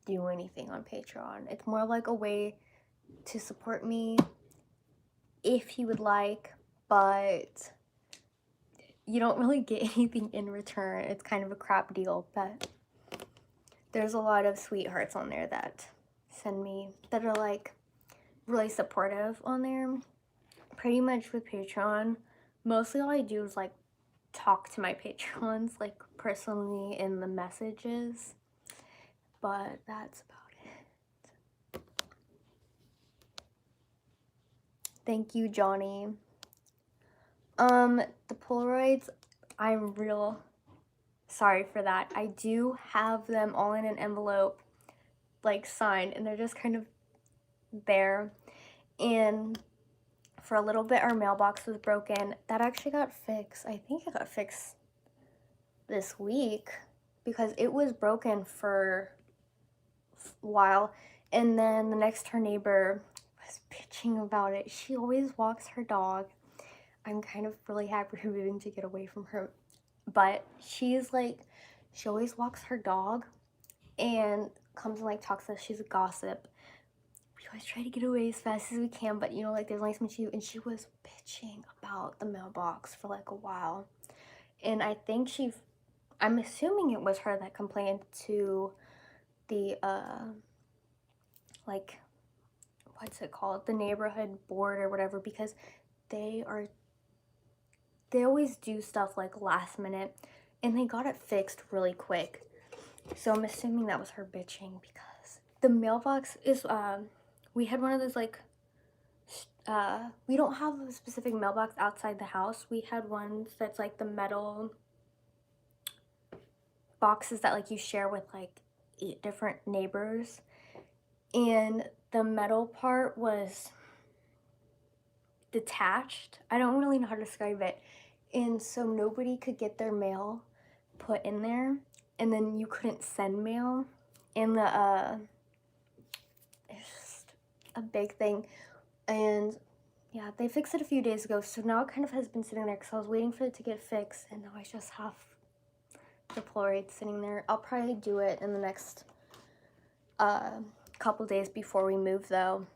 do anything on Patreon. It's more like a way to support me if you would like, but you don't really get anything in return. It's kind of a crap deal, but there's a lot of sweethearts on there that send me, that are like really supportive on there. Pretty much with Patreon, mostly all I do is like talk to my patrons like personally in the messages, but that's about it. Thank you, Johnny. The Polaroids, I'm real sorry for that. I do have them all in an envelope, like signed, and they're just kind of there. And for a little bit, our mailbox was broken. That actually got fixed. I think it got fixed this week because it was broken for a while. And then the next door neighbor was bitching about it. She always walks her dog. I'm kind of really happy we're moving to get away from her. But she's like, she always walks her dog and comes and like talks to us. She's a gossip. We always try to get away as fast as we can, but you know, like there's only so much you. And she was bitching about the mailbox for like a while. And I think I'm assuming it was her that complained to the like, what's it called, the neighborhood board or whatever, because they always do stuff like last minute, and they got it fixed really quick. So I'm assuming that was her bitching, because the mailbox is we had one of those like we don't have a specific mailbox outside the house. We had one that's like the metal boxes that like you share with like 8 different neighbors, and the metal part was detached. I don't really know how to describe it. And so nobody could get their mail put in there, and then you couldn't send mail. And it's just a big thing. And yeah, they fixed it a few days ago, so now it kind of has been sitting there because I was waiting for it to get fixed, and now I just have the Polaroid sitting there. I'll probably do it in the next couple days before we move, though.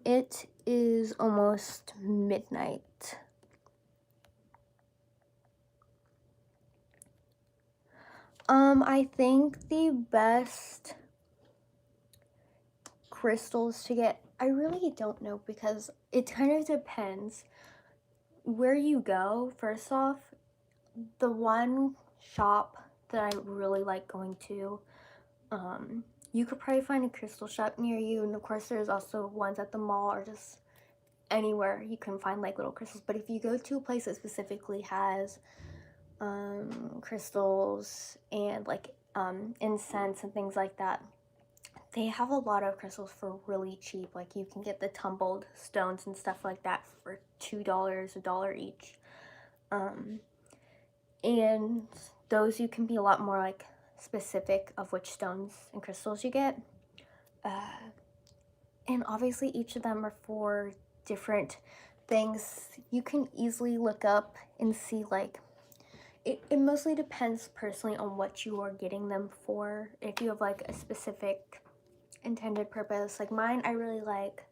It is almost midnight. I think the best crystals to get, I really don't know, because it kind of depends where you go. First off, the one shop that I really like going to, you could probably find a crystal shop near you, and of course there's also ones at the mall or just anywhere you can find like little crystals. But if you go to a place that specifically has crystals and like incense and things like that, they have a lot of crystals for really cheap. Like you can get the tumbled stones and stuff like that for $2, $1 each. And those you can be a lot more like specific of which stones and crystals you get. And obviously each of them are for different things. You can easily look up and see like, it mostly depends personally on what you are getting them for. If you have like a specific intended purpose, like mine, I really like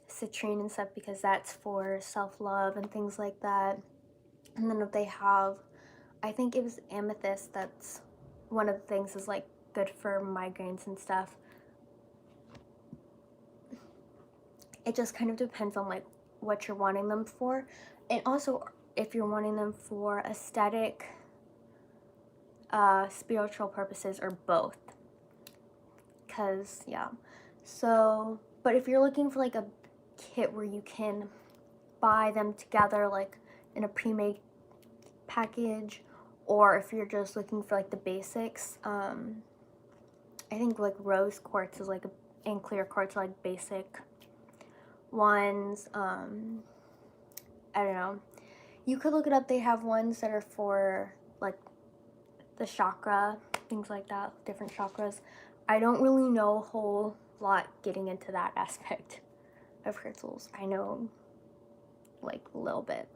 citrine and stuff because that's for self-love and things like that. And then if they have, I think it was amethyst, that's one of the things is like good for migraines and stuff. it just kind of depends on like what you're wanting them for, and also if you're wanting them for aesthetic, spiritual purposes, or both. Because yeah, so but if you're looking for like a kit where you can buy them together like in a pre-made package, or if you're just looking for like the basics, I think like rose quartz is like and clear quartz are like basic ones. I don't know, you could look it up. They have ones that are for like the chakra, things like that, different chakras. I don't really know a whole lot getting into that aspect of crystals. I know like a little bit.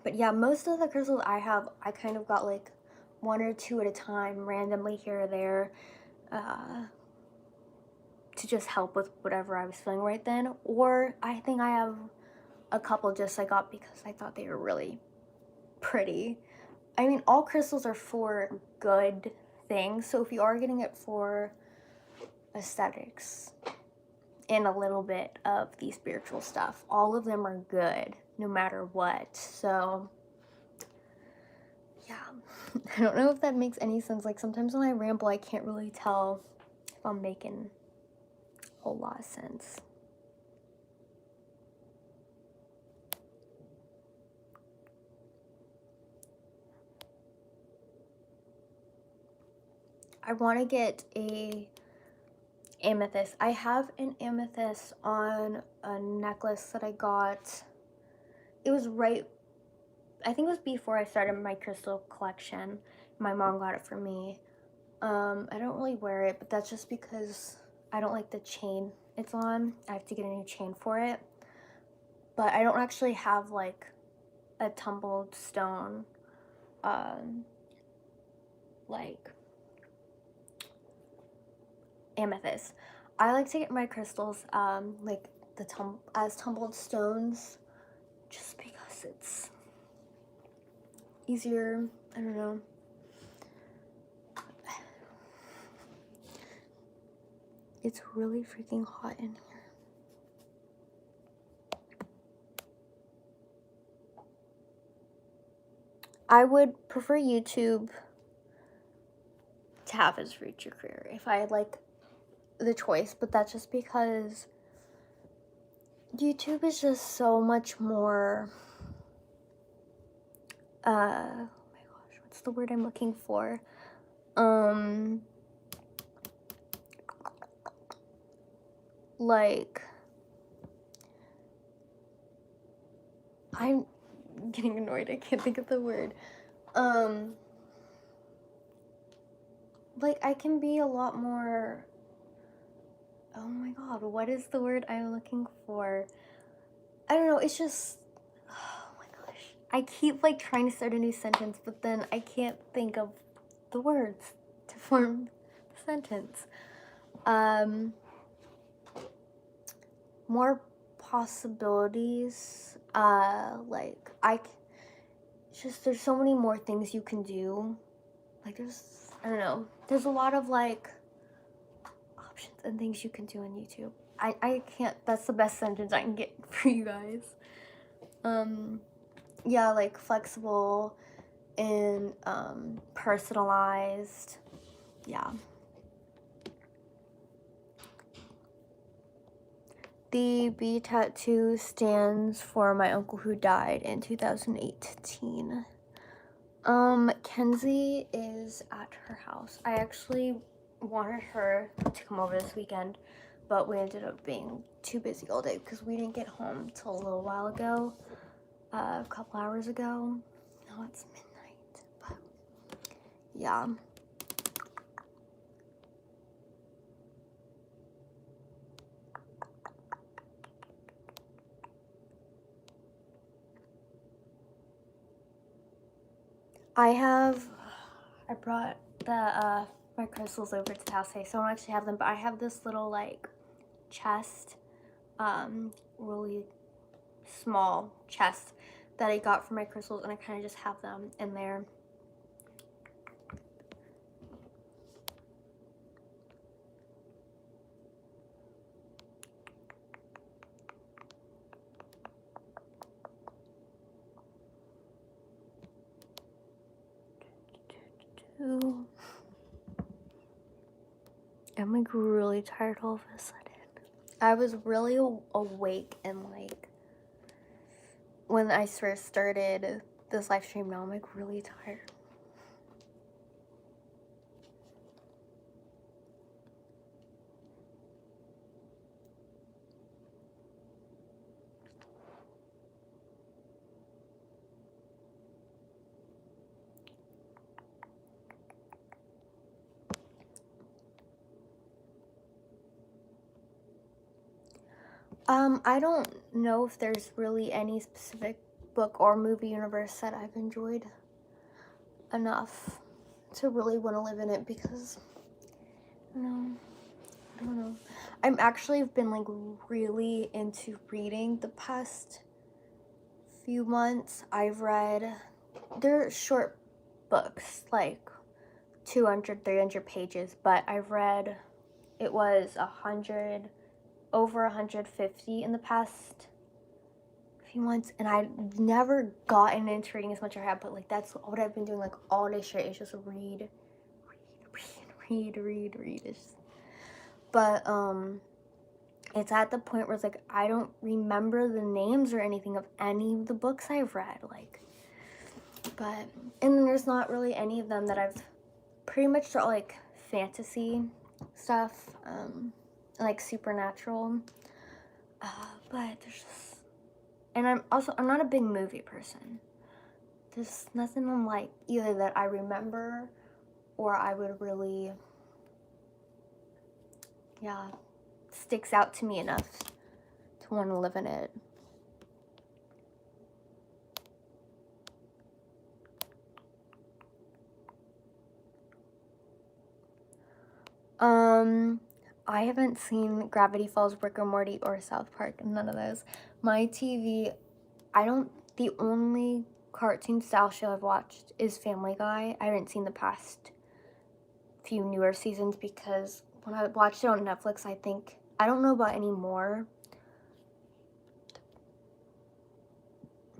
But yeah, most of the crystals I have, I kind of got like one or two at a time, randomly here or there, to just help with whatever I was feeling right then. Or I think I have a couple just I got because I thought they were really pretty. I mean, all crystals are for good things, so if you are getting it for aesthetics and a little bit of the spiritual stuff, all of them are good no matter what. So yeah, I don't know if that makes any sense. Like sometimes when I ramble, I can't really tell if I'm making a whole lot of sense. I want to get a amethyst. I have an amethyst on a necklace that I got. It was right, I think it was before I started my crystal collection. My mom got it for me. I don't really wear it, but that's just because I don't like the chain it's on. I have to get a new chain for it. But I don't actually have like a tumbled stone, like amethyst. I like to get my crystals, like as tumbled stones, just because it's easier. I don't know. It's really freaking hot in here. I would prefer YouTube to have as future career if I had like the choice, but that's just because YouTube is just so much more, oh my gosh, what's the word I'm looking for? Like, I'm getting annoyed, I can't think of the word. Like, I can be a lot more, oh my god, what is the word I'm looking for? I don't know, it's just, oh my gosh. I keep like trying to start a new sentence, but then I can't think of the words to form the sentence. More possibilities, like, there's so many more things you can do. Like, I don't know, there's a lot of like options and things you can do on YouTube. I can't, that's the best sentence I can get for you guys. Yeah, like flexible and personalized. Yeah. The B tattoo stands for my uncle who died in 2018. Kenzie is at her house. I actually wanted her to come over this weekend, but we ended up being too busy all day because we didn't get home till a little while ago, a couple hours ago. Now it's midnight, but yeah. I brought my crystals over to the house today, so I don't actually have them, but I have this little like chest, really small chest that I got for my crystals, and I kind of just have them in there. I'm like really tired all of a sudden. I was really awake and like when I first started this live stream. Now I'm like really tired. I don't know if there's really any specific book or movie universe that I've enjoyed enough to really want to live in it because I don't know. I'm actually been like really into reading the past few months. I've read, they're short books, like 200, 300 pages, but I've read, it was 100, over 150 in the past few months, and I've never gotten into reading as much as I have, but like that's what I've been doing like all day straight, is just read. It's just, but it's at the point where it's like I don't remember the names or anything of any of the books I've read, like, but, and then there's not really any of them that I've, pretty much all like fantasy stuff, like supernatural, but there's just, and I'm not a big movie person. There's nothing I'm like either that I remember or I would really, yeah, sticks out to me enough to want to live in it. I haven't seen Gravity Falls, Rick and Morty, or South Park, none of those. My TV, the only cartoon style show I've watched is Family Guy. I haven't seen the past few newer seasons because when I watched it on Netflix, I don't know about any more.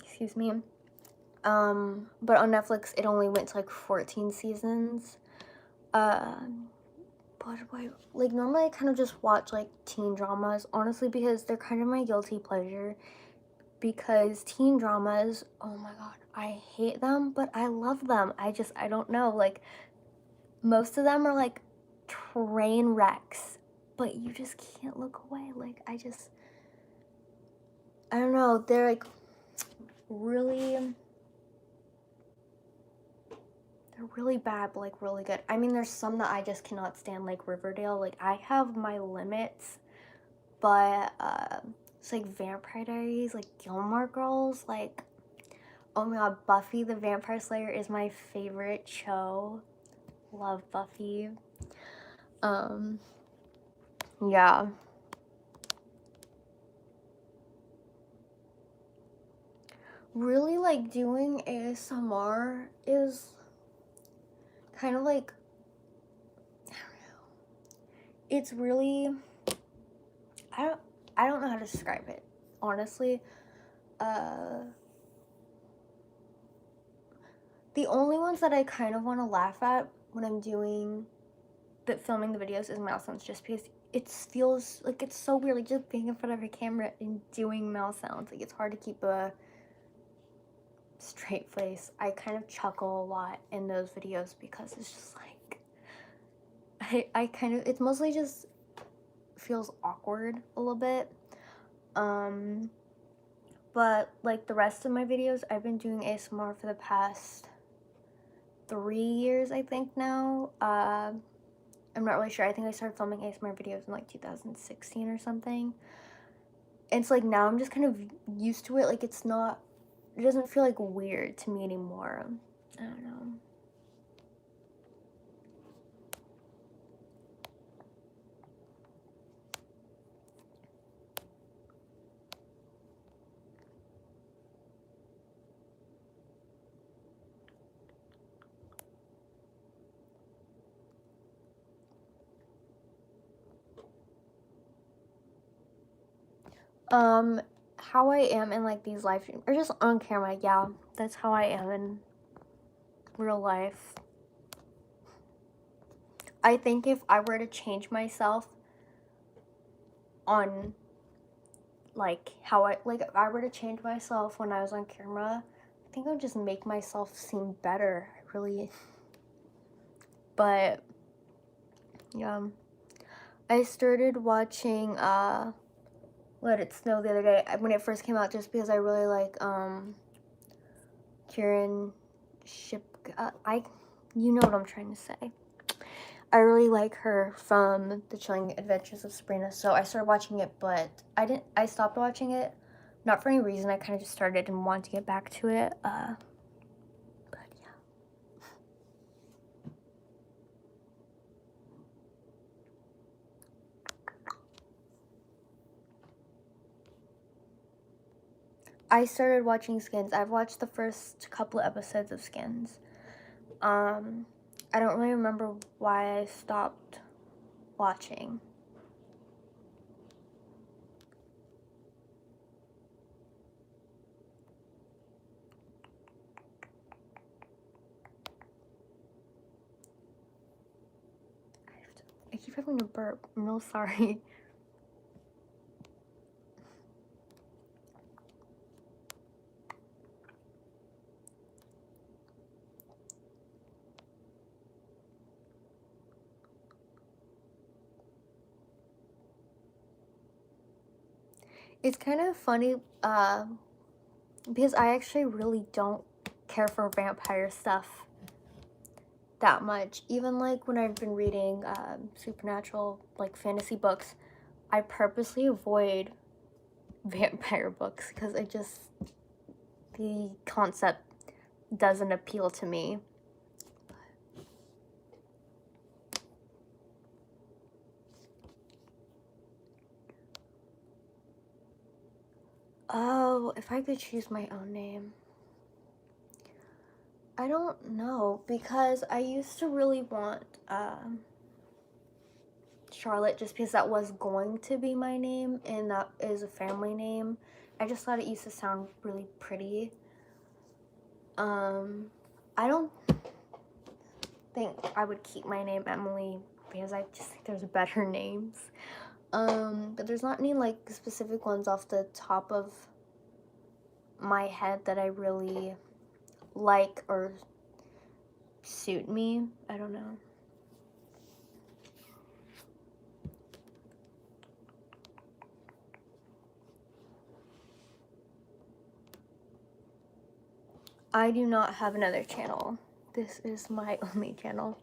Excuse me. But on Netflix, it only went to like 14 seasons. But like normally I kind of just watch like teen dramas, honestly, because they're kind of my guilty pleasure. Because teen dramas, oh my god, I hate them, but I love them. I don't know, like most of them are like train wrecks, but you just can't look away. Like I don't know, they're like really, they're really bad, but like really good. I mean, there's some that I just cannot stand, like Riverdale. Like I have my limits, but it's like Vampire Diaries, like Gilmore Girls, like, oh my god, Buffy the Vampire Slayer is my favorite show. Love Buffy. Yeah. Really like doing ASMR is kind of like, I don't know. It's really, I don't know how to describe it, honestly. The only ones that I kind of want to laugh at when I'm filming the videos is mouse sounds, just because it feels like it's so weird, like just being in front of a camera and doing mouse sounds. Like it's hard to keep a straight face. I kind of chuckle a lot in those videos because it's just like, I kind of, it's mostly just feels awkward a little bit. But like the rest of my videos, I've been doing ASMR for the past 3 years, I think now. I'm not really sure. I think I started filming ASMR videos in like 2016 or something. And it's like now I'm just kind of used to it. Like it doesn't feel like weird to me anymore. I don't know. How I am in like these live streams, or just on camera, yeah, that's how I am in real life. I think if I were to change myself on like how I like if I were to change myself when I was on camera, I think I would just make myself seem better. Really. But yeah. I started watching Let It Snow the other day when it first came out, just because I really like Kieran Ship. You know what I'm trying to say. I really like her from The Chilling Adventures of Sabrina, so I started watching it, but I stopped watching it, not for any reason. I kind of just started and wanted to get back to it. But yeah. I started watching Skins. I've watched the first couple of episodes of Skins. I don't really remember why I stopped watching. I keep having to burp. I'm real sorry. It's kind of funny because I actually really don't care for vampire stuff that much. Even like when I've been reading supernatural like fantasy books, I purposely avoid vampire books because the concept doesn't appeal to me. Oh, if I could choose my own name. I don't know, because I used to really want Charlotte, just because that was going to be my name and that is a family name. I just thought it used to sound really pretty. I don't think I would keep my name Emily because I just think there's better names. But there's not any like specific ones off the top of my head that I really like or suit me. I don't know. I do not have another channel. This is my only channel.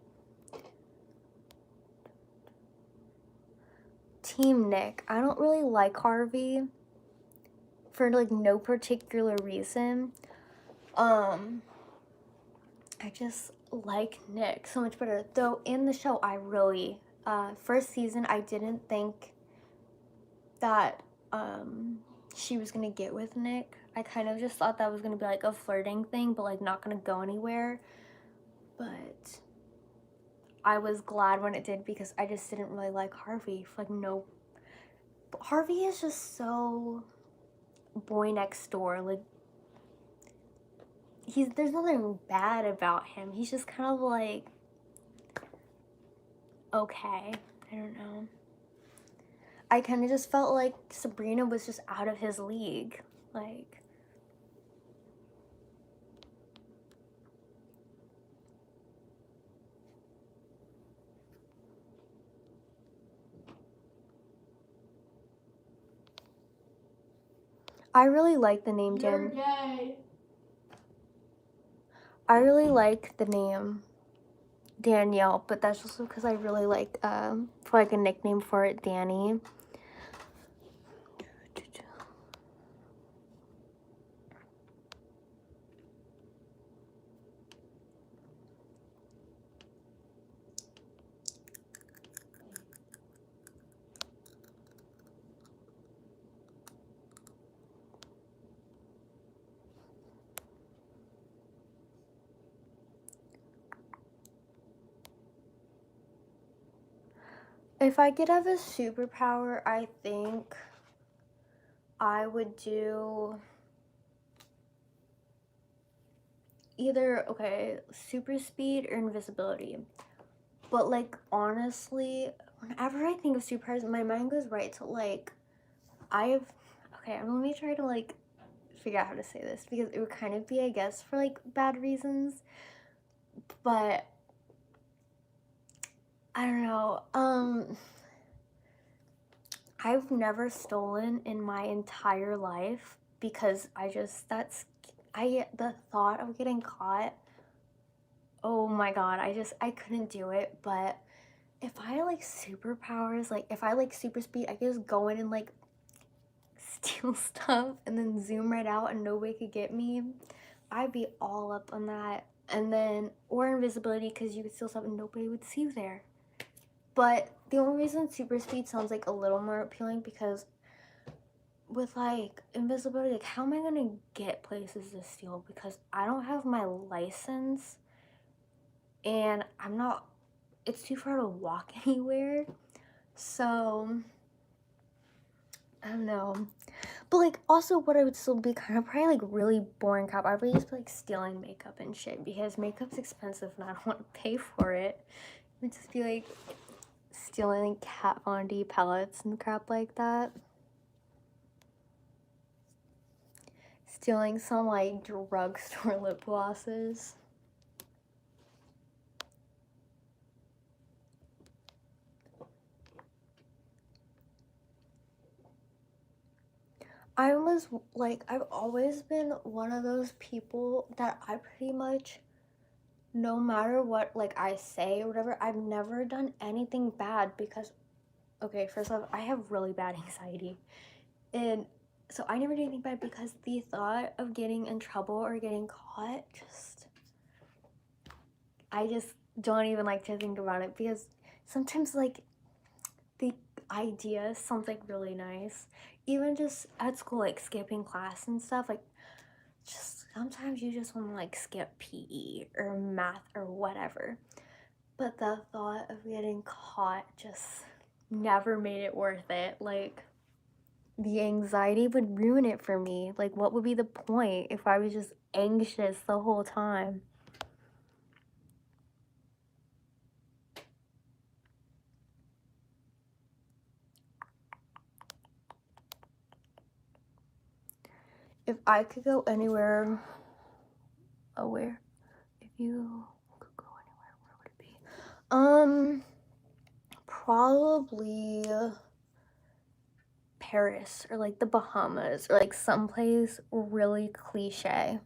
Team Nick. I don't really like Harvey for like no particular reason. I just like Nick so much better. Though in the show, I really first season I didn't think that she was gonna get with Nick. I kind of just thought that was gonna be like a flirting thing, but like not gonna go anywhere. But I was glad when it did because I just didn't really like Harvey. Like no, Harvey is just so boy next door. Like there's nothing bad about him. He's just kind of like okay. I don't know. I kind of just felt like Sabrina was just out of his league. Like, I really like the name You're gay. I really like the name Danielle, but that's also because I really like for like a nickname for it, Danny. If I could have a superpower, I think I would do either, okay, super speed or invisibility. But like honestly, whenever I think of superpowers, my mind goes right to like I've okay, let me try to like figure out how to say this because it would kind of be, I guess, for like bad reasons. But I don't know. I've never stolen in my entire life because the thought of getting caught, oh my god, I couldn't do it. But if I had like superpowers, like if I like super speed, I could just go in and like steal stuff and then zoom right out and nobody could get me. I'd be all up on that. And then, or invisibility because you could steal stuff and nobody would see you there. But the only reason super speed sounds like a little more appealing because with like invisibility, like how am I gonna get places to steal? Because I don't have my license and it's too far to walk anywhere. So I don't know. But like also what I would still be kind of probably like really boring cop. I would just be like stealing makeup and shit because makeup's expensive and I don't want to pay for it. It would just be like stealing like Kat Von D palettes and crap like that. Stealing some like drugstore lip glosses. I was like, I've always been one of those people that I pretty much, no matter what like I say or whatever, I've never done anything bad because, okay, first off, I have really bad anxiety. And so I never do anything bad because the thought of getting in trouble or getting caught I just don't even like to think about it because sometimes like the idea sounds like really nice. Even just at school, like skipping class and stuff, like just sometimes you just want to like skip PE or math or whatever. But the thought of getting caught just never made it worth it. Like the anxiety would ruin it for me. Like what would be the point if I was just anxious the whole time? If I could go anywhere, oh where? If you could go anywhere, where would it be? Probably Paris or like the Bahamas or like someplace really cliche.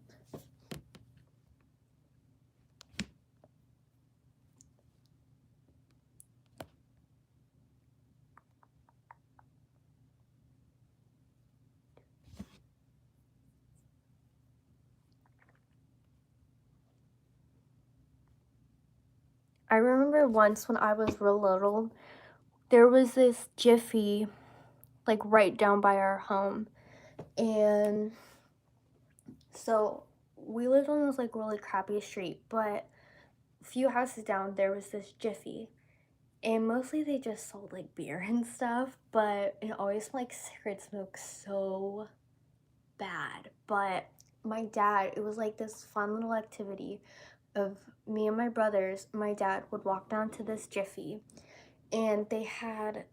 I remember once when I was real little, there was this Jiffy like right down by our home. And so we lived on this like really crappy street, but a few houses down there was this Jiffy. And mostly they just sold like beer and stuff, but it always smelled like cigarette smoke so bad. But my dad, it was like this fun little activity of me and my brothers. My dad would walk down to this Jiffy and they had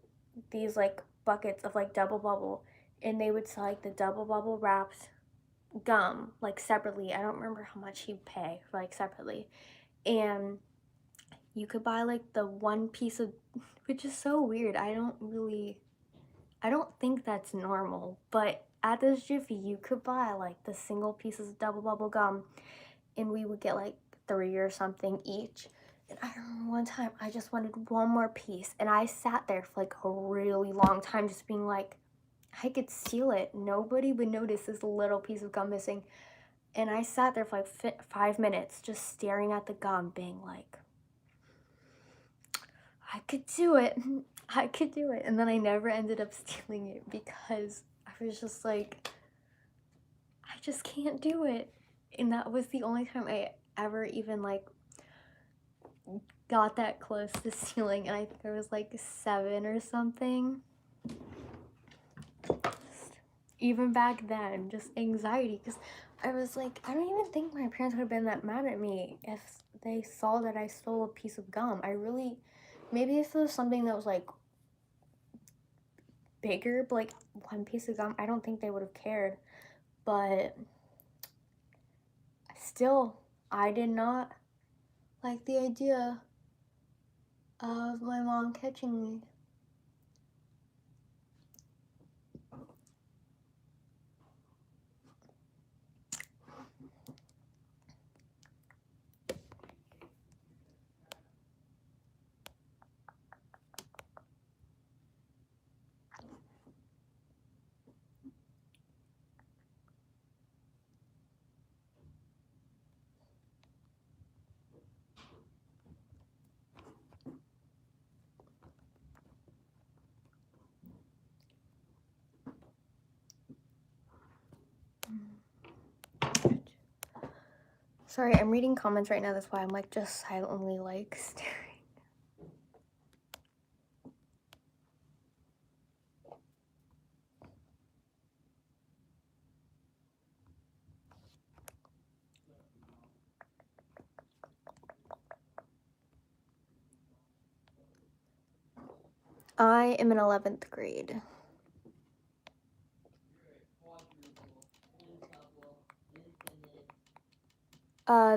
these like buckets of like double bubble and they would sell like the double bubble wrapped gum like separately. I don't remember how much he'd pay for like separately. And you could buy like the one piece of, which is so weird. I don't think that's normal, but at this Jiffy you could buy like the single pieces of double bubble gum and we would get like 3 or something each. And I remember one time I just wanted one more piece and I sat there for like a really long time just being like, I could steal it. Nobody would notice this little piece of gum missing. And I sat there for like 5 minutes just staring at the gum being like, I could do it. I could do it. And then I never ended up stealing it because I was just like, I just can't do it. And that was the only time I ever even like got that close to stealing. And I think I was like 7 or something. Even back then, just anxiety because I was like, I don't even think my parents would have been that mad at me if they saw that I stole a piece of gum. Maybe if it was something that was like bigger, but like one piece of gum, I don't think they would have cared. But still, I did not like the idea of my mom catching me. Sorry, I'm reading comments right now. That's why I'm like just silently like staring. I am in 11th grade.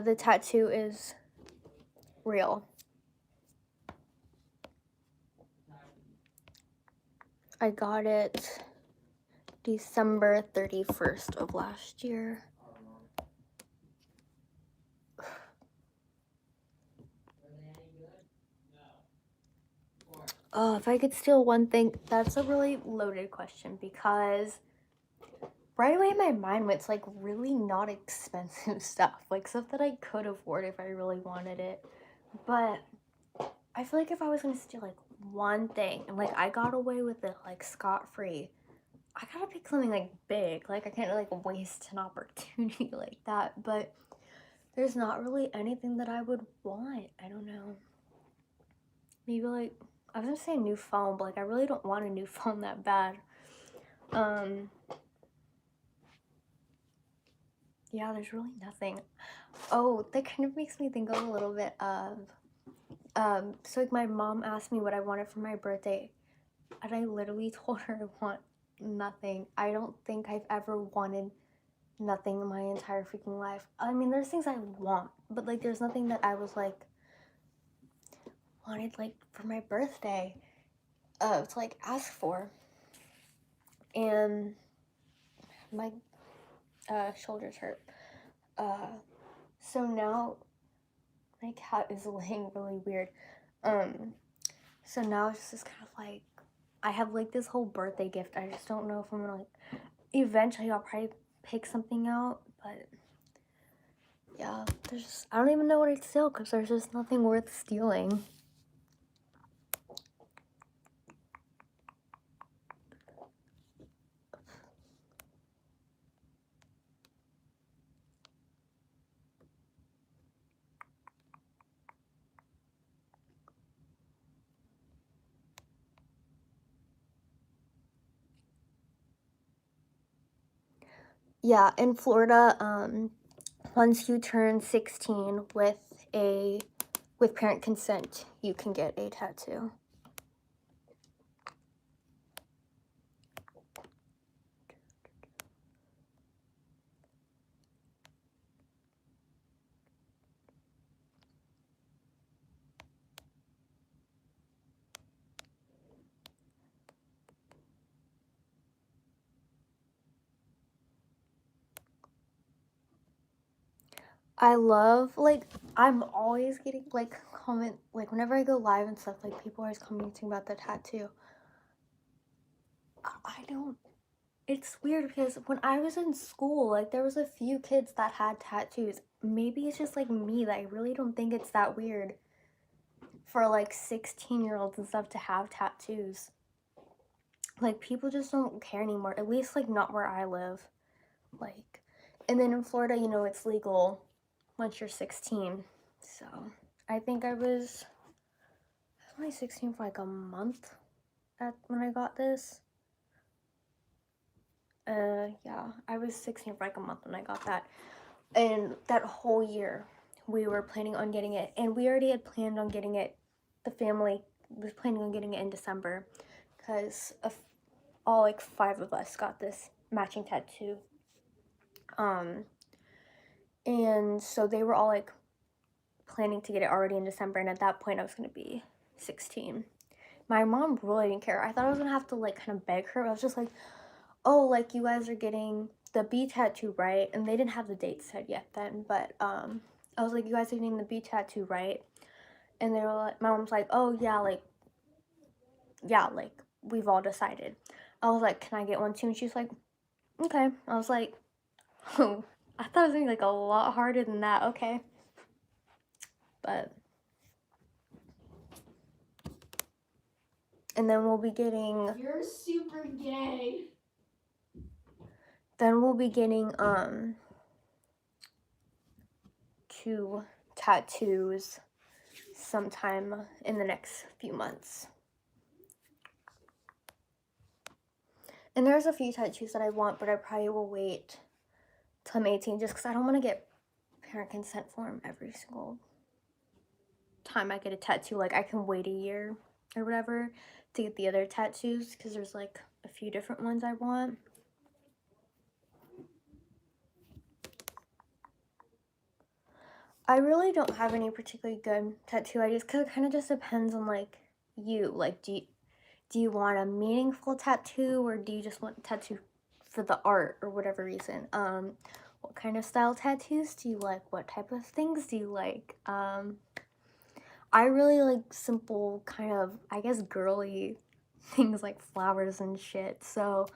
The tattoo is real. I got it December 31st of last year. Oh, if I could steal one thing, that's a really loaded question because right away my mind went to like really not expensive stuff, like stuff that I could afford if I really wanted it. But I feel like if I was gonna steal like one thing and like I got away with it like scot-free, I gotta pick something like big. Like I can't like waste an opportunity like that. But there's not really anything that I would want. I don't know. Maybe like I was gonna say a new phone, but like I really don't want a new phone that bad. Yeah, there's really nothing. Oh, that kind of makes me think of a little bit of so like my mom asked me what I wanted for my birthday, and I literally told her I want nothing. I don't think I've ever wanted nothing in my entire freaking life. I mean, there's things I want, but like there's nothing that I was like wanted like for my birthday to like ask for. And my shoulders hurt. So now my cat is laying really weird. So now it's just kind of like I have like this whole birthday gift. I just don't know if I'm gonna like eventually I'll probably pick something out, but yeah, there's just I don't even know what I'd steal because there's just nothing worth stealing. Yeah, in Florida, once you turn 16 with parent consent, you can get a tattoo. I love like I'm always getting like comment like whenever I go live and stuff, like people are always commenting about the tattoo. I don't it's weird because when I was in school, like there was a few kids that had tattoos. Maybe it's just like me that I really don't think it's that weird for like 16-year-olds and stuff to have tattoos. Like people just don't care anymore, at least like not where I live. Like and then in Florida, you know, it's legal once you're 16. So I think I was only 16 for like a month when I got this. Yeah, I was 16 for like a month when I got that. And that whole year we were planning on getting it, and we already had planned on getting it. The family was planning on getting it in December because all like 5 of us got this matching tattoo. And so they were all like planning to get it already in December, and at that point I was gonna be 16. My mom really didn't care. I thought I was gonna have to like kind of beg her. I was just like, oh, like you guys are getting the B tattoo, right? And they didn't have the date set yet then, but I was like, you guys are getting the B tattoo, right? And they were like, my mom's like, oh yeah, like we've all decided. I was like, can I get one too? And she's like, okay. I was like, oh, I thought it was gonna be like a lot harder than that. Okay. But and then we'll be getting You're super gay. then we'll be getting 2 tattoos sometime in the next few months. And there's a few tattoos that I want, but I probably will wait till I'm 18 just because I don't want to get parent consent form every single time I get a tattoo. Like I can wait a year or whatever to get the other tattoos because there's like a few different ones I want. I really don't have any particularly good tattoo ideas because it kind of just depends on like you. Like do you want a meaningful tattoo or do you just want a tattoo for the art or whatever reason? What kind of style tattoos do you like? What type of things do you like? I really like simple kind of, I guess, girly things like flowers and shit. So,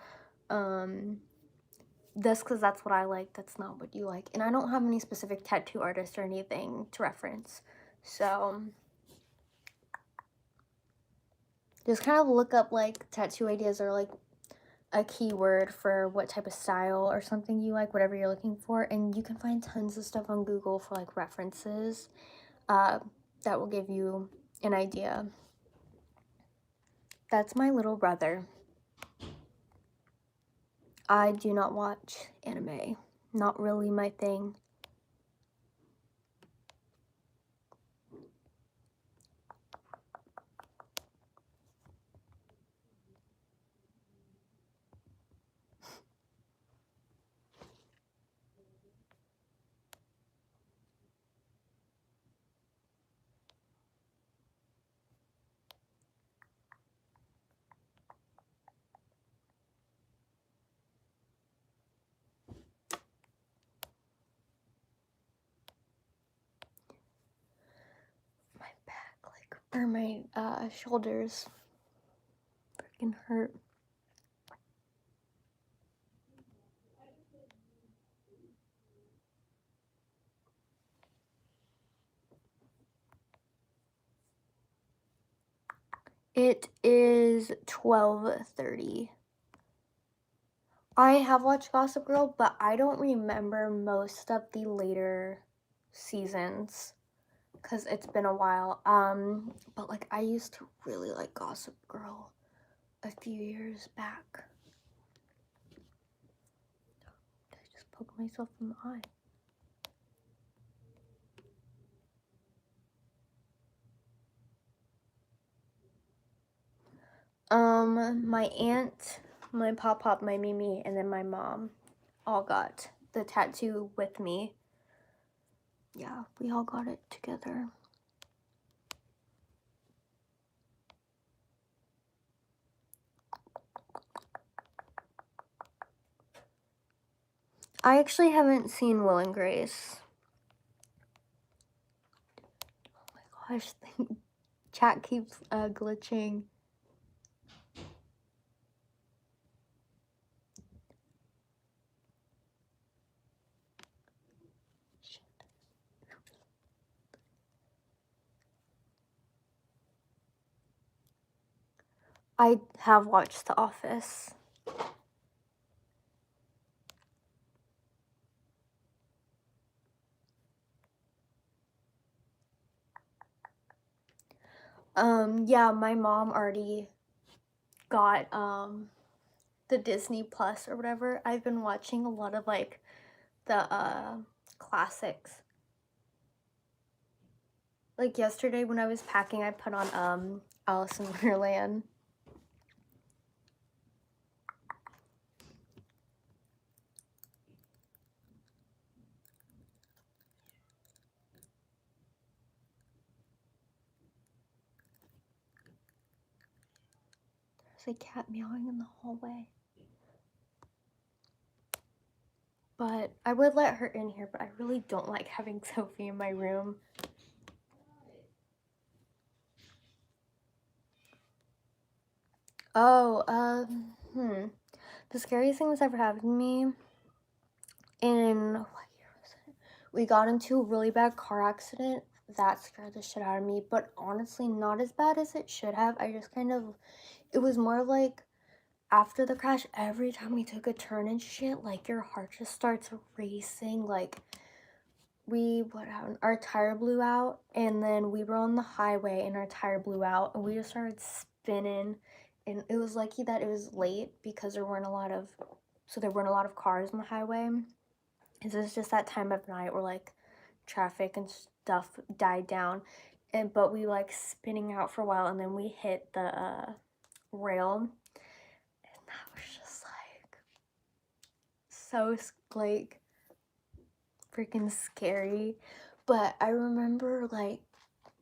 that's because that's what I like. That's not what you like. And I don't have any specific tattoo artist or anything to reference. So, just kind of look up like tattoo ideas or like a keyword for what type of style or something you like, whatever you're looking for. And you can find tons of stuff on Google for like references that will give you an idea. That's my little brother. I do not watch anime. Not really my thing. My back, like, or my shoulders freaking hurt. It is 12:30. I have watched Gossip Girl, but I don't remember most of the later seasons because it's been a while. But like I used to really like Gossip Girl a few years back. Did I just poke myself in the eye? My aunt, my pop, my Mimi, and then my mom all got the tattoo with me. Yeah, we all got it together. I actually haven't seen Will and Grace. Oh my gosh, the chat keeps glitching. I have watched The Office. Yeah, my mom already got the Disney Plus or whatever. I've been watching a lot of like the classics. Like yesterday when I was packing, I put on Alice in Wonderland. There's a cat meowing in the hallway. But I would let her in here, but I really don't like having Sophie in my room. Oh, the scariest thing that's ever happened to me in, what year was it? We got into a really bad car accident. That scared the shit out of me, but honestly, not as bad as it should have. I just kind of, it was more like after the crash, every time we took a turn and shit, like your heart just starts racing. Like, what happened? Our tire blew out, and then we were on the highway and our tire blew out, and we just started spinning. And it was lucky that it was late because there weren't a lot of cars on the highway. And so it's just that time of night where like traffic and stuff died down, but we like spinning out for a while, and then we hit the rail, and that was just like so like freaking scary. But I remember like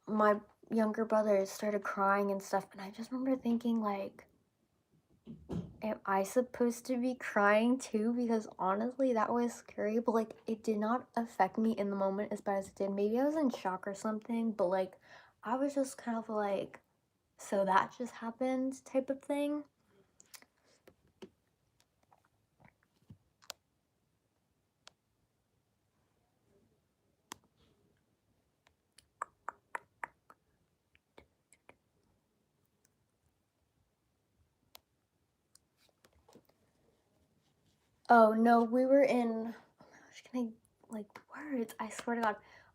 my younger brother started crying and stuff, and I just remember thinking like, am I supposed to be crying too? Because honestly, that was scary, but like it did not affect me in the moment as bad as it did. Maybe I was in shock or something, but like I was just kind of like, so that just happened type of thing. Oh no, we were in, oh my gosh, can I like words? I swear to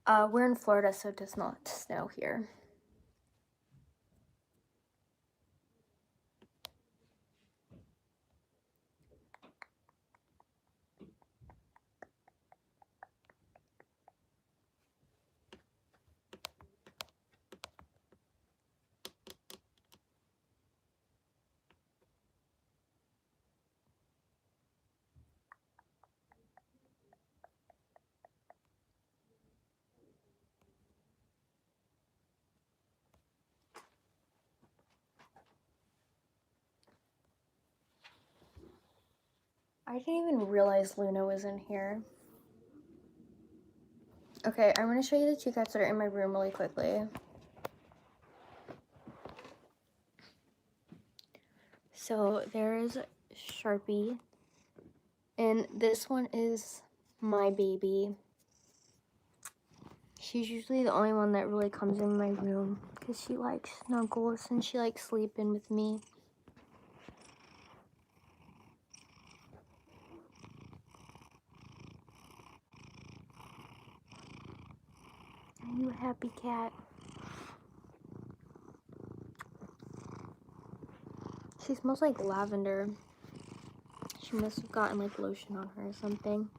God. We're in Florida, so it does not snow here. I didn't even realize Luna was in here. Okay, I'm gonna show you the two cats that are in my room really quickly. So there's Sharpie, and this one is my baby. She's usually the only one that really comes in my room because she likes snuggles and she likes sleeping with me. Are you a happy cat? She smells like lavender. She must have gotten like lotion on her or something.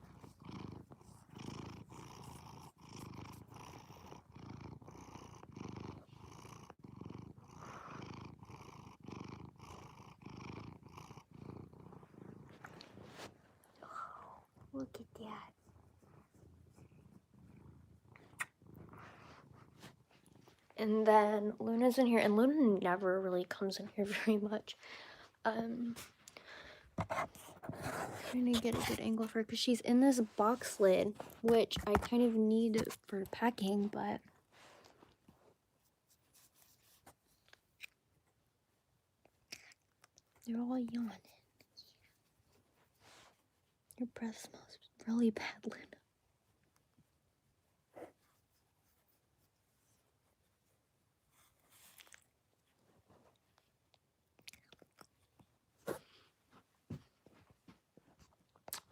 Oh, look at that. And then Luna's in here, and Luna never really comes in here very much. Trying to get a good angle for her because she's in this box lid, which I kind of need for packing, but they're all yawning. Your breath smells really bad, Luna.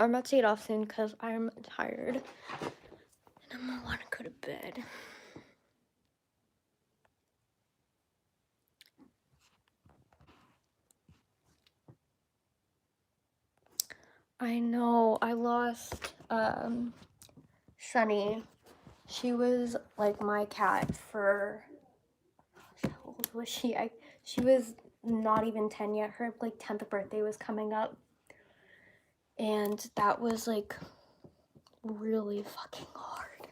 I'm about to get off soon because I'm tired and I'm gonna want to go to bed. I know, I lost Sunny. She was like my cat for, how old was she? She was not even 10 yet. Her like 10th birthday was coming up. And that was like really fucking hard.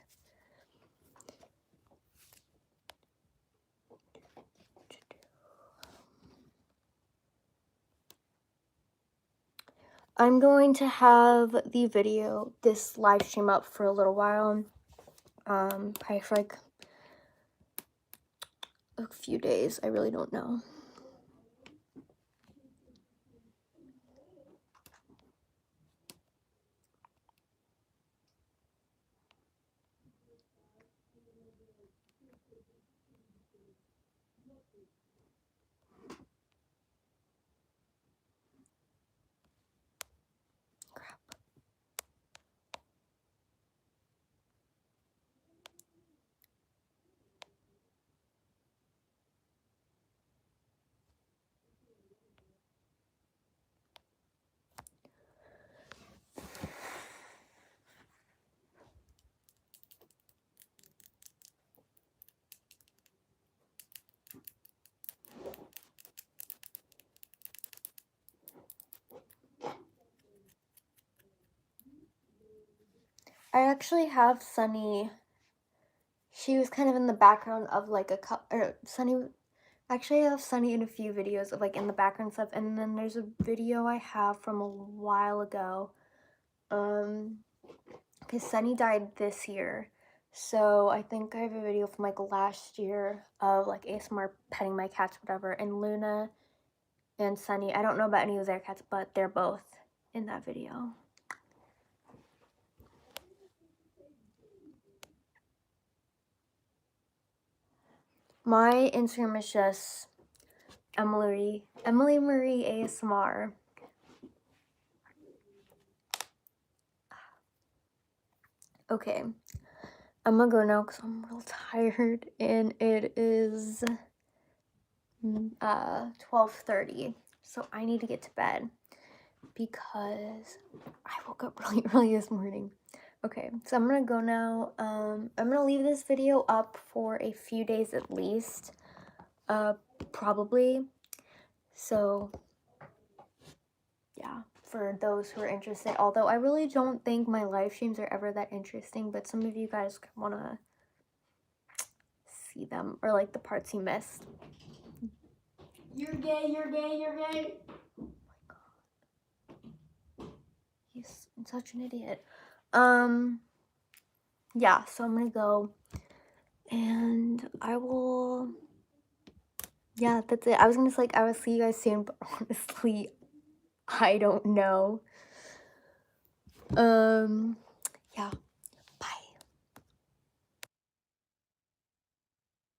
I'm going to have the video, this live stream up for a little while. Probably for like a few days. I really don't know. I actually have Sunny. She was kind of in the background of like Sunny. Actually, I have Sunny in a few videos of like in the background stuff, and then there's a video I have from a while ago. Because Sunny died this year, so I think I have a video from like last year of like ASMR petting my cats, whatever. And Luna and Sunny, I don't know about any of their cats, but they're both in that video. My Instagram is just Emily Marie ASMR. Okay, I'm gonna go now because I'm real tired, and it is 12:30, so I need to get to bed because I woke up really early this morning. Okay, so I'm gonna go now. I'm gonna leave this video up for a few days at least, probably. So yeah, for those who are interested, although I really don't think my live streams are ever that interesting, but some of you guys want to see them, or like the parts you missed. You're gay, you're gay, you're gay. Oh my god. He's such an idiot. Yeah, so I'm gonna go, and I will, yeah, that's it. I was gonna say, like, I will see you guys soon, but honestly, I don't know.